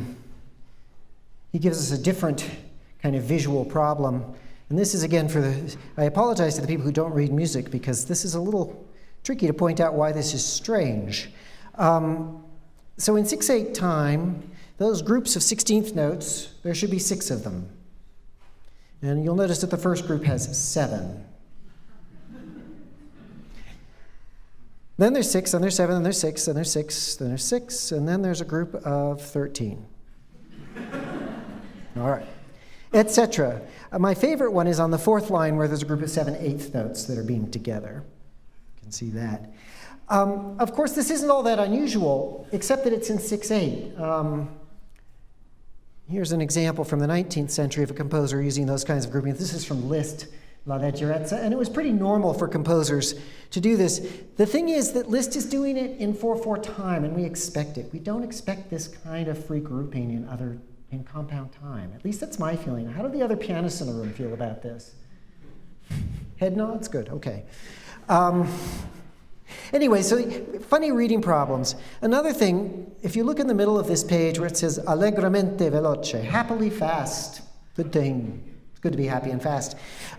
he gives us a different kind of visual problem. And this is again for the, I apologize to the people who don't read music because this is a little tricky to point out why this is strange. So in 6/8 time, those groups of 16th notes, there should be 6 of them. And you'll notice that the first group has 7. Then there's 6, then there's 7, then there's 6, then there's 6, then there's 6, and then there's a group of 13. All right, etc. My favorite one is on the 4th line where there's a group of 7/8 notes that are being together. You can see that. Of course, this isn't all that unusual, except that it's in 6/8. Here's an example from the 19th century of a composer using those kinds of groupings. This is from Liszt, La Leggerezza, and it was pretty normal for composers to do this. The thing is that Liszt is doing it in 4/4 time, and we expect it. We don't expect this kind of free grouping in compound time. At least that's my feeling. How do the other pianists in the room feel about this? Head nods? Good, okay. Anyway, so funny reading problems. Another thing, if you look in the middle of this page where it says allegramente veloce, happily fast, good thing. It's good to be happy and fast.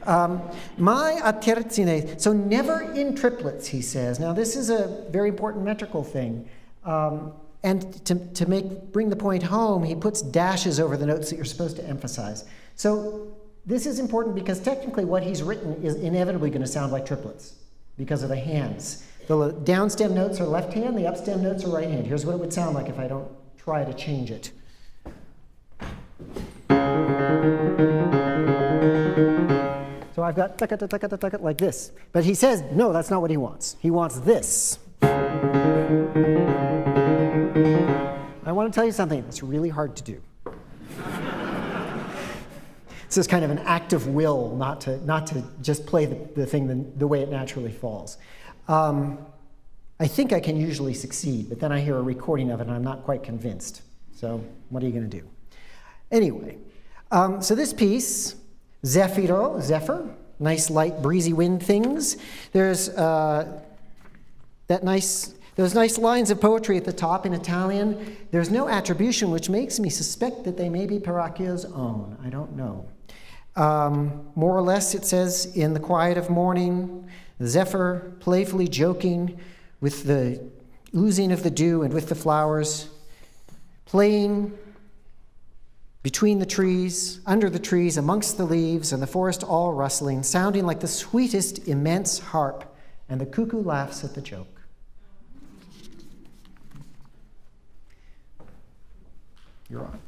Mai a terzine, so never in triplets, he says. Now this is a very important metrical thing. And to bring the point home, he puts dashes over the notes that you're supposed to emphasize. So this is important because technically what he's written is inevitably going to sound like triplets because of the hands. The downstem notes are left hand, the upstem notes are right hand. Here's what it would sound like if I don't try to change it. So I've got taka-taka-taka-taka like this. But he says, no, that's not what he wants. He wants this. I want to tell you something that's really hard to do. This is kind of an act of will not to just play the thing the way it naturally falls. I think I can usually succeed, but then I hear a recording of it and I'm not quite convinced. So what are you going to do? Anyway, so this piece, Zephyro, Zephyr, nice light breezy wind things. There's those nice lines of poetry at the top in Italian. There's no attribution, which makes me suspect that they may be Perrachio's own. I don't know. More or less, it says, in the quiet of morning, the zephyr playfully joking with the oozing of the dew and with the flowers, playing between the trees, under the trees, amongst the leaves, and the forest all rustling, sounding like the sweetest immense harp, and the cuckoo laughs at the joke. You're on.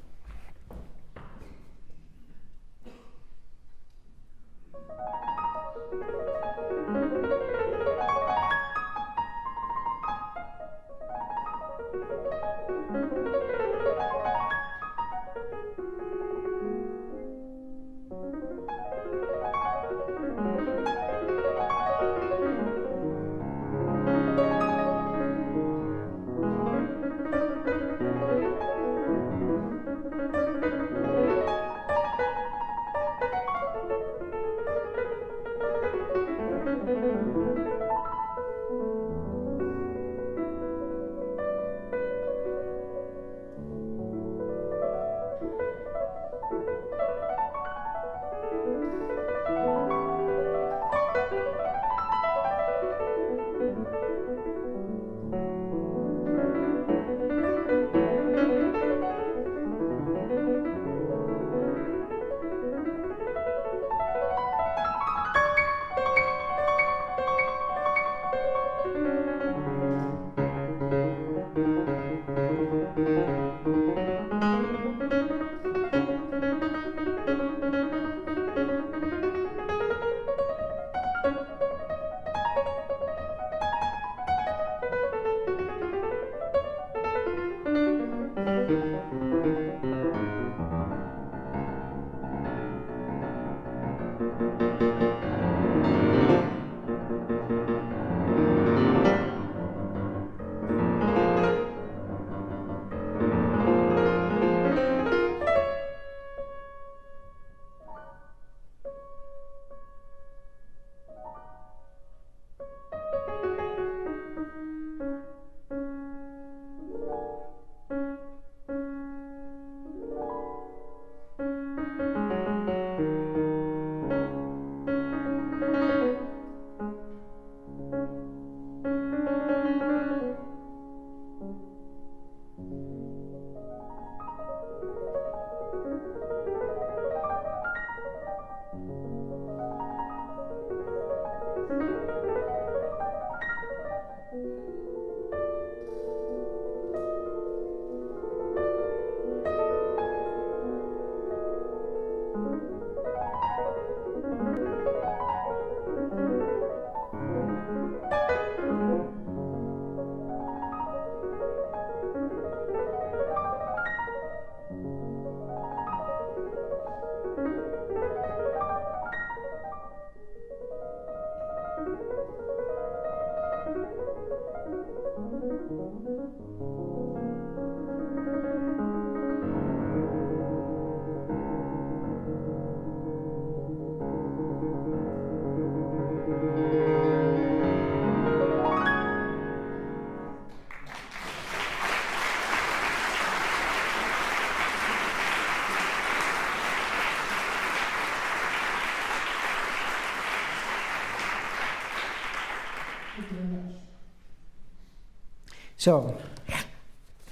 So,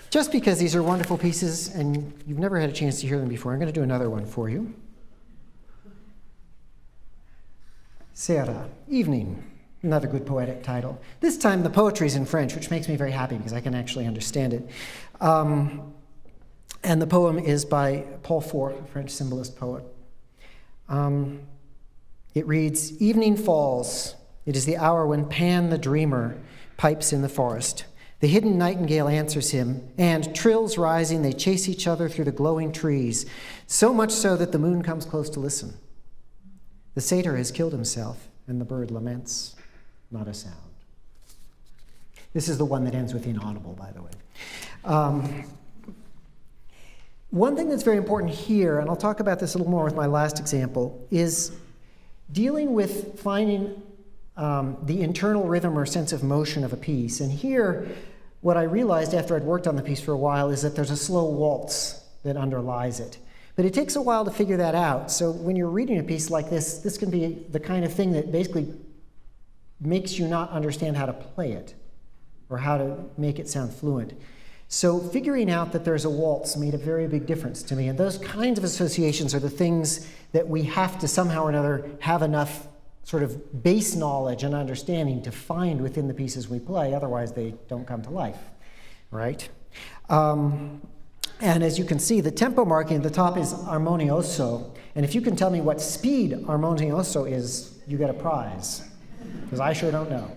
just because these are wonderful pieces and you've never had a chance to hear them before, I'm going to do another one for you. Sera, evening, another good poetic title. This time the poetry is in French, which makes me very happy because I can actually understand it. And the poem is by Paul Fort, a French symbolist poet. It reads, "Evening falls. It is the hour when Pan the dreamer pipes in the forest. The hidden nightingale answers him, and, trills rising, they chase each other through the glowing trees, so much so that the moon comes close to listen. The satyr has killed himself, and the bird laments, not a sound." This is the one that ends with inaudible, by the way. One thing that's very important here, and I'll talk about this a little more with my last example, is dealing with finding the internal rhythm or sense of motion of a piece. And here, what I realized after I'd worked on the piece for a while is that there's a slow waltz that underlies it. But it takes a while to figure that out. So when you're reading a piece like this, this can be the kind of thing that basically makes you not understand how to play it or how to make it sound fluent. So figuring out that there's a waltz made a very big difference to me. And those kinds of associations are the things that we have to somehow or another have enough sort of base knowledge and understanding to find within the pieces we play. Otherwise, they don't come to life, right? And as you can see, the tempo marking at the top is armonioso. And if you can tell me what speed armonioso is, you get a prize, because I sure don't know.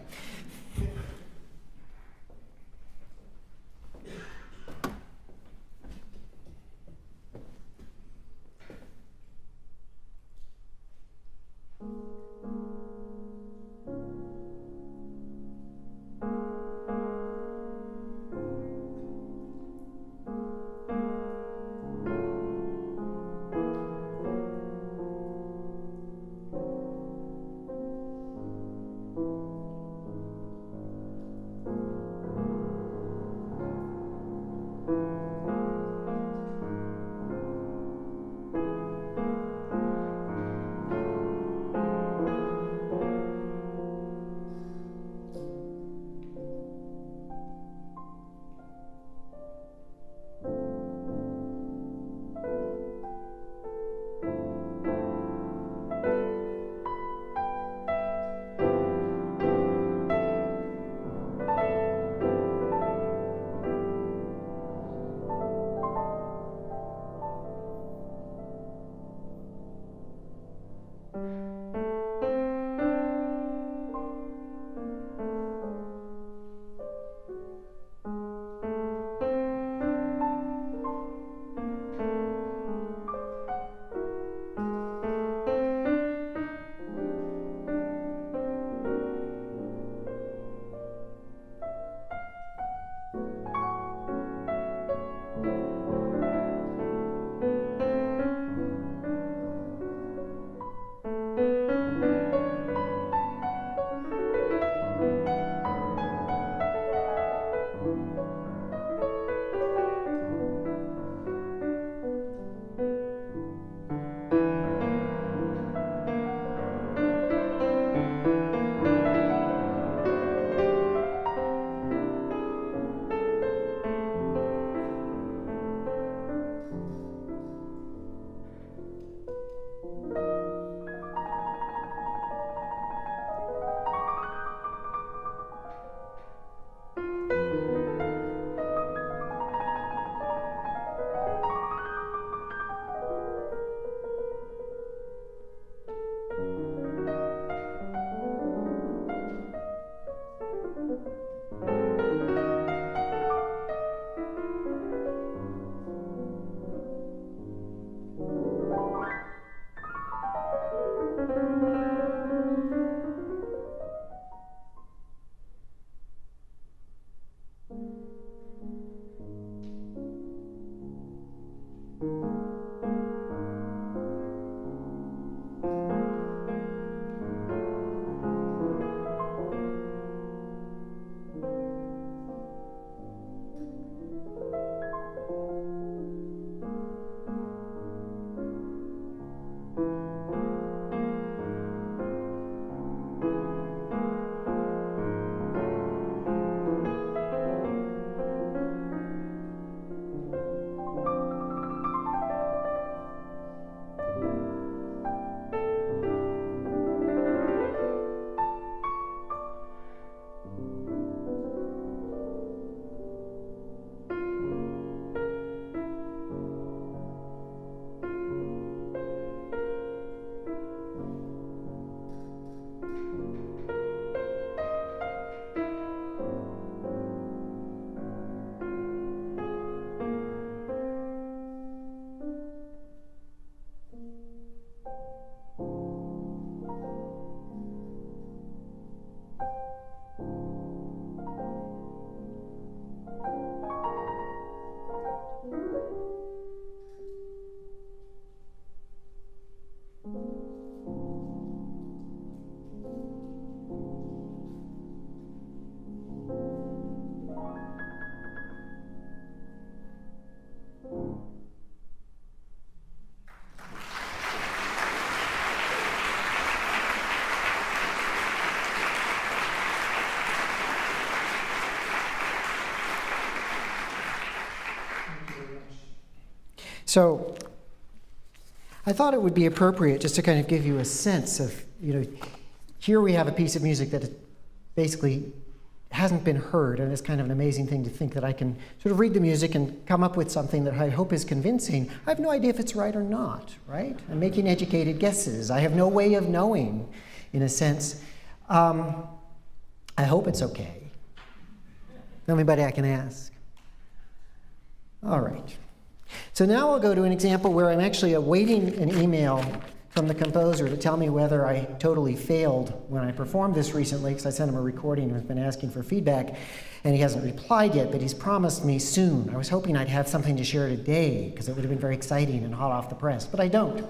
So I thought it would be appropriate just to kind of give you a sense of, here we have a piece of music that basically hasn't been heard, and it's kind of an amazing thing to think that I can sort of read the music and come up with something that I hope is convincing. I have no idea if it's right or not, right? I'm making educated guesses. I have no way of knowing, in a sense. I hope it's okay. Anybody I can ask? All right. So now I'll go to an example where I'm actually awaiting an email from the composer to tell me whether I totally failed when I performed this recently, because I sent him a recording and has been asking for feedback, and he hasn't replied yet, but he's promised me soon. I was hoping I'd have something to share today, because it would have been very exciting and hot off the press, but I don't.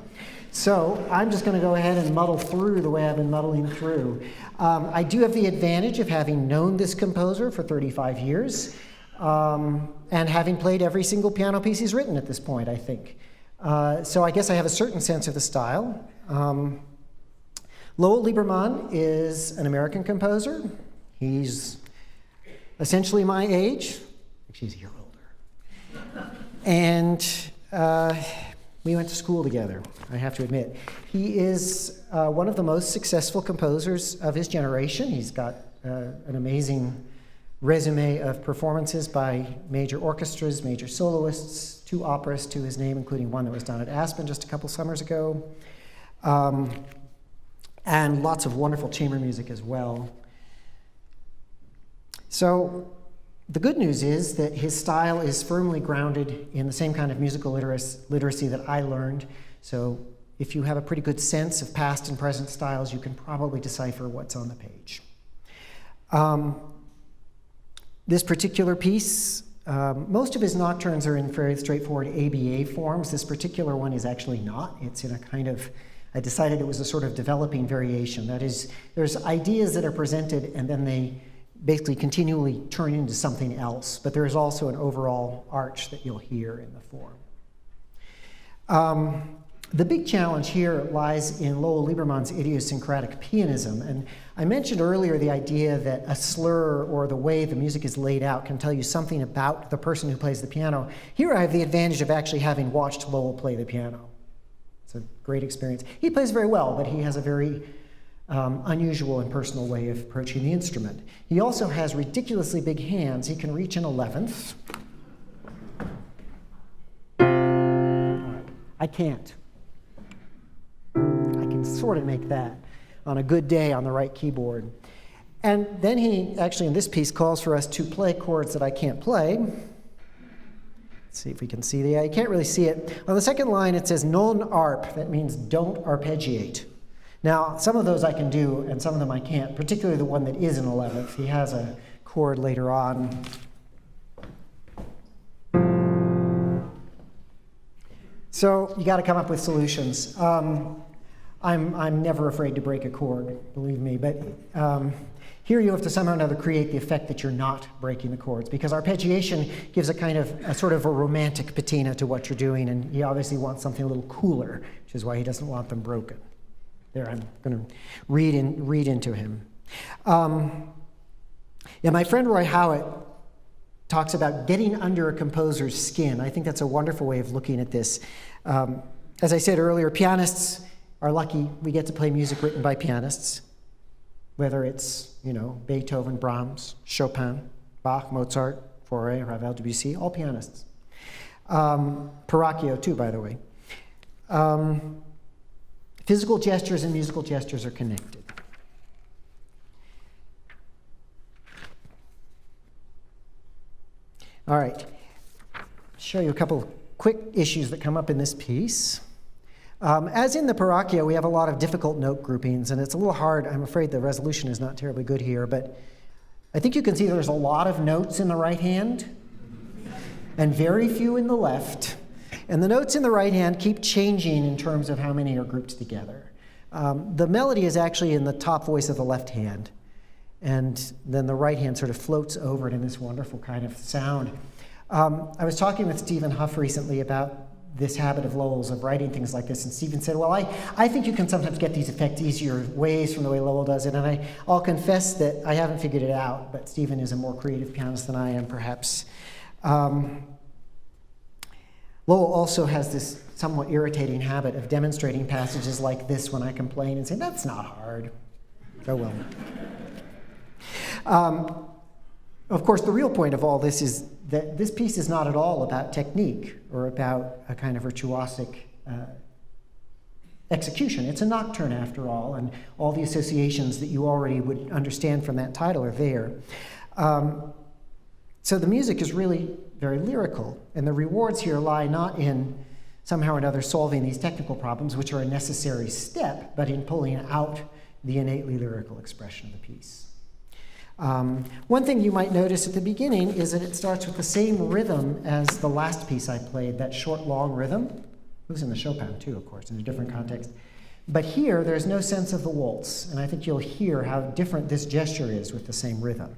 So I'm just going to go ahead and muddle through the way I've been muddling through. I do have the advantage of having known this composer for 35 years, and having played every single piano piece he's written at this point, I think. So I guess I have a certain sense of the style. Lowell Liebermann is an American composer. He's essentially my age. She's a year older. And we went to school together, I have to admit. He is one of the most successful composers of his generation. He's got an amazing resume of performances by major orchestras, major soloists, 2 operas to his name, including one that was done at Aspen just a couple summers ago, and lots of wonderful chamber music as well. So the good news is that his style is firmly grounded in the same kind of musical literacy that I learned. So if you have a pretty good sense of past and present styles, you can probably decipher what's on the page. This particular piece, most of his nocturnes are in very straightforward ABA forms. This particular one is actually not. It's in a kind of, I decided it was a sort of developing variation. That is, there's ideas that are presented and then they basically continually turn into something else, but there is also an overall arch that you'll hear in the form. The big challenge here lies in Lowell Liebermann's idiosyncratic pianism. And I mentioned earlier the idea that a slur or the way the music is laid out can tell you something about the person who plays the piano. Here I have the advantage of actually having watched Lowell play the piano. It's a great experience. He plays very well, but he has a very unusual and personal way of approaching the instrument. He also has ridiculously big hands. He can reach an 11th. I can't. I can sort of make that on a good day on the right keyboard. And then he actually in this piece calls for us to play chords that I can't play. Let's see if we can see the, you can't really see it. On the second line it says non arp, that means don't arpeggiate. Now some of those I can do and some of them I can't, particularly the one that is an 11th. He has a chord later on. So you got to come up with solutions. I'm never afraid to break a chord, believe me, but here you have to somehow or another create the effect that you're not breaking the chords, because arpeggiation gives a kind of a sort of a romantic patina to what you're doing, and he obviously wants something a little cooler, which is why he doesn't want them broken. There, I'm going to read into him. Yeah, my friend Roy Howitt talks about getting under a composer's skin. I think that's a wonderful way of looking at this. As I said earlier, pianists are lucky we get to play music written by pianists, whether it's, Beethoven, Brahms, Chopin, Bach, Mozart, Fauré, Ravel, Debussy, all pianists. Perrachio too, by the way. Physical gestures and musical gestures are connected. All right, show you a couple quick issues that come up in this piece. As in the Perrachio, we have a lot of difficult note groupings, and it's a little hard. I'm afraid the resolution is not terribly good here, but I think you can see there's a lot of notes in the right hand and very few in the left. And the notes in the right hand keep changing in terms of how many are grouped together. The melody is actually in the top voice of the left hand, and then the right hand sort of floats over it in this wonderful kind of sound. I was talking with Stephen Huff recently about this habit of Lowell's of writing things like this, and Stephen said, well, I think you can sometimes get these effects easier ways from the way Lowell does it, and I'll confess that I haven't figured it out, but Stephen is a more creative pianist than I am, perhaps. Lowell also has this somewhat irritating habit of demonstrating passages like this when I complain and say, that's not hard. Oh well. Of course, the real point of all this is that this piece is not at all about technique or about a kind of virtuosic execution. It's a nocturne after all, and all the associations that you already would understand from that title are there. So the music is really very lyrical, and the rewards here lie not in somehow or another solving these technical problems, which are a necessary step, but in pulling out the innately lyrical expression of the piece. One thing you might notice at the beginning is that it starts with the same rhythm as the last piece I played, that short, long rhythm. It was in the Chopin too, of course, in a different context. But here, there's no sense of the waltz, and I think you'll hear how different this gesture is with the same rhythm.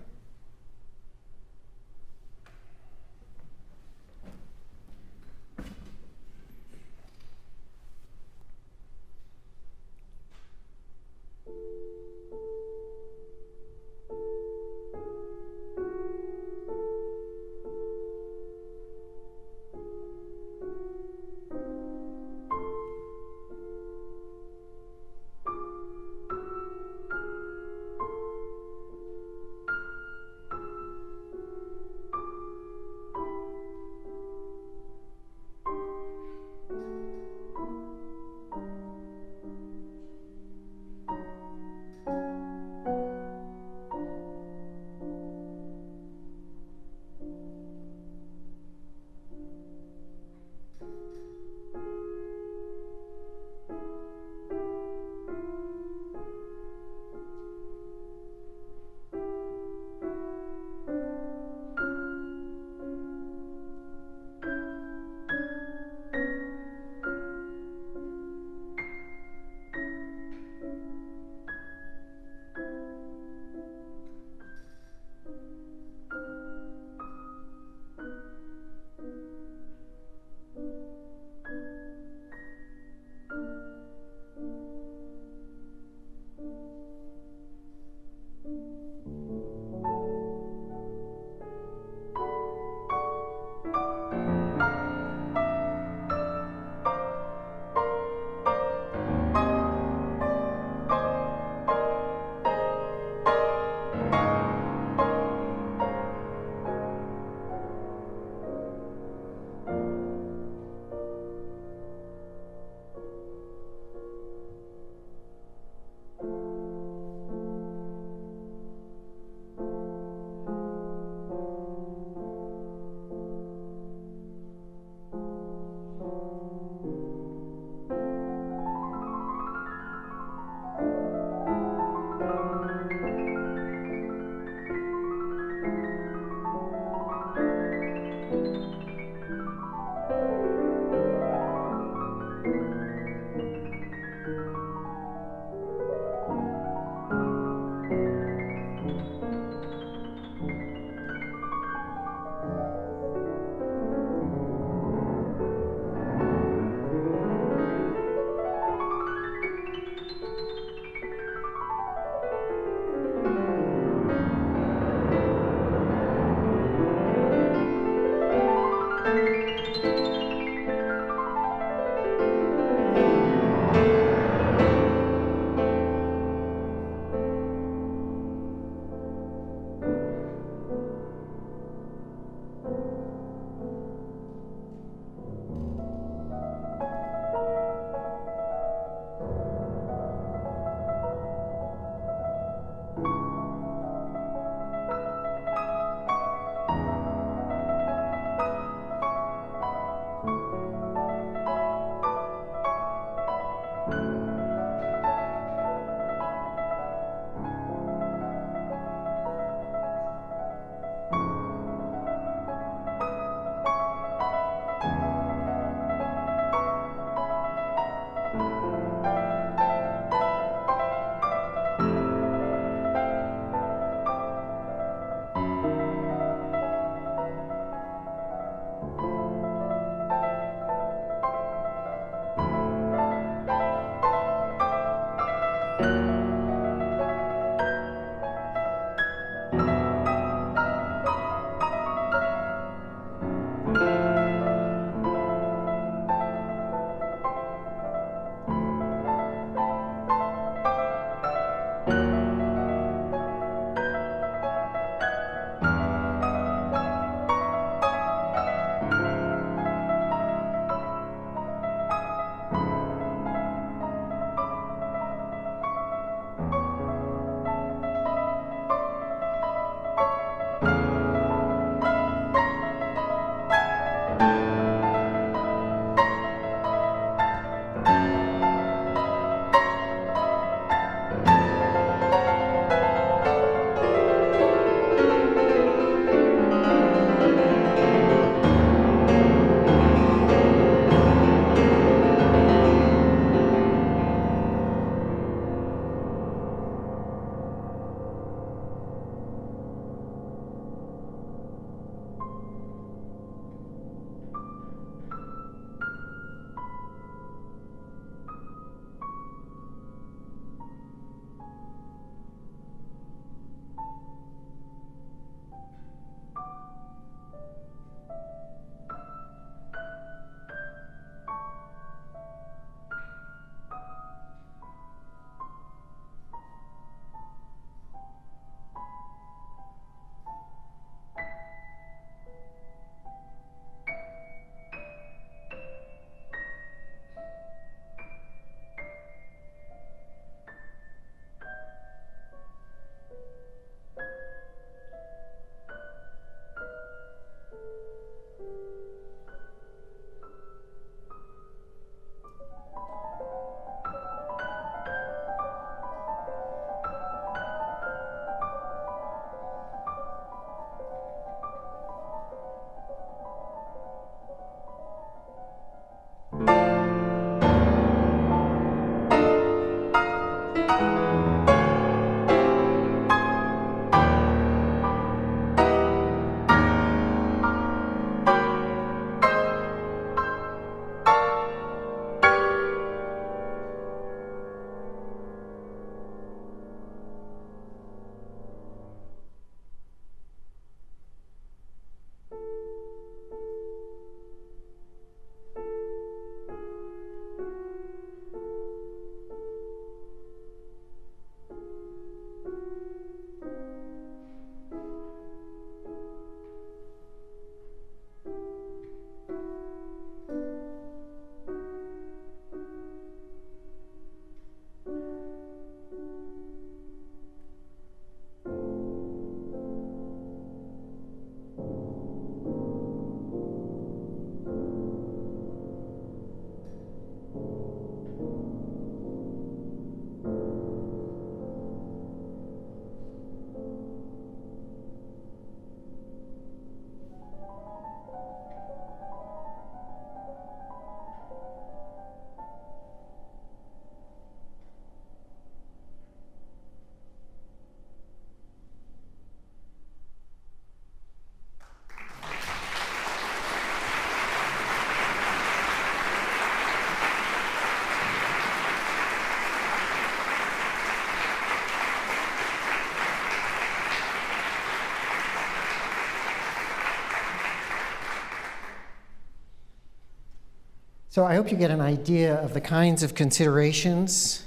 So I hope you get an idea of the kinds of considerations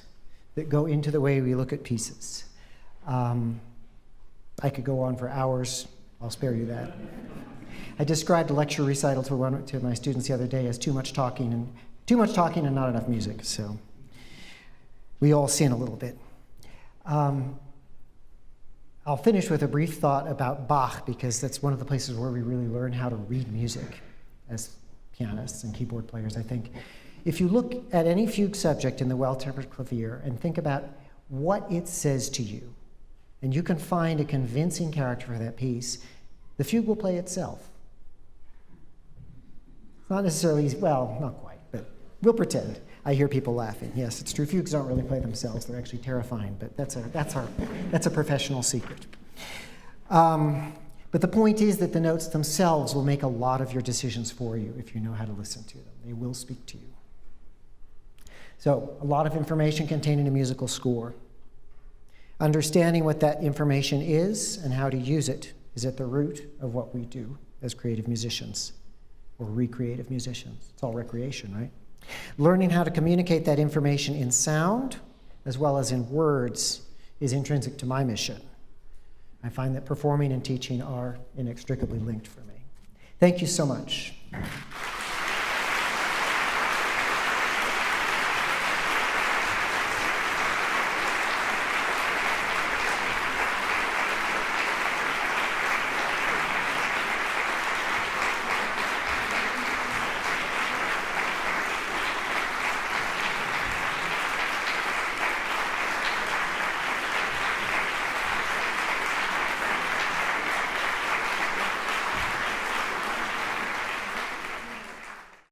that go into the way we look at pieces. I could go on for hours. I'll spare you that. I described a lecture recital to my students the other day as too much talking and not enough music. So we all sin a little bit. I'll finish with a brief thought about Bach, because that's one of the places where we really learn how to read music as pianists and keyboard players, I think. If you look at any fugue subject in the Well-Tempered Clavier and think about what it says to you, and you can find a convincing character for that piece, the fugue will play itself. Not necessarily, well, not quite, but we'll pretend. I hear people laughing. Yes, it's true. Fugues don't really play themselves. They're actually terrifying, but that's a professional secret. But the point is that the notes themselves will make a lot of your decisions for you if you know how to listen to them. They will speak to you. So, a lot of information contained in a musical score. Understanding what that information is and how to use it is at the root of what we do as creative musicians or recreative musicians. It's all recreation, right? Learning how to communicate that information in sound as well as in words is intrinsic to my mission. I find that performing and teaching are inextricably linked for me. Thank you so much.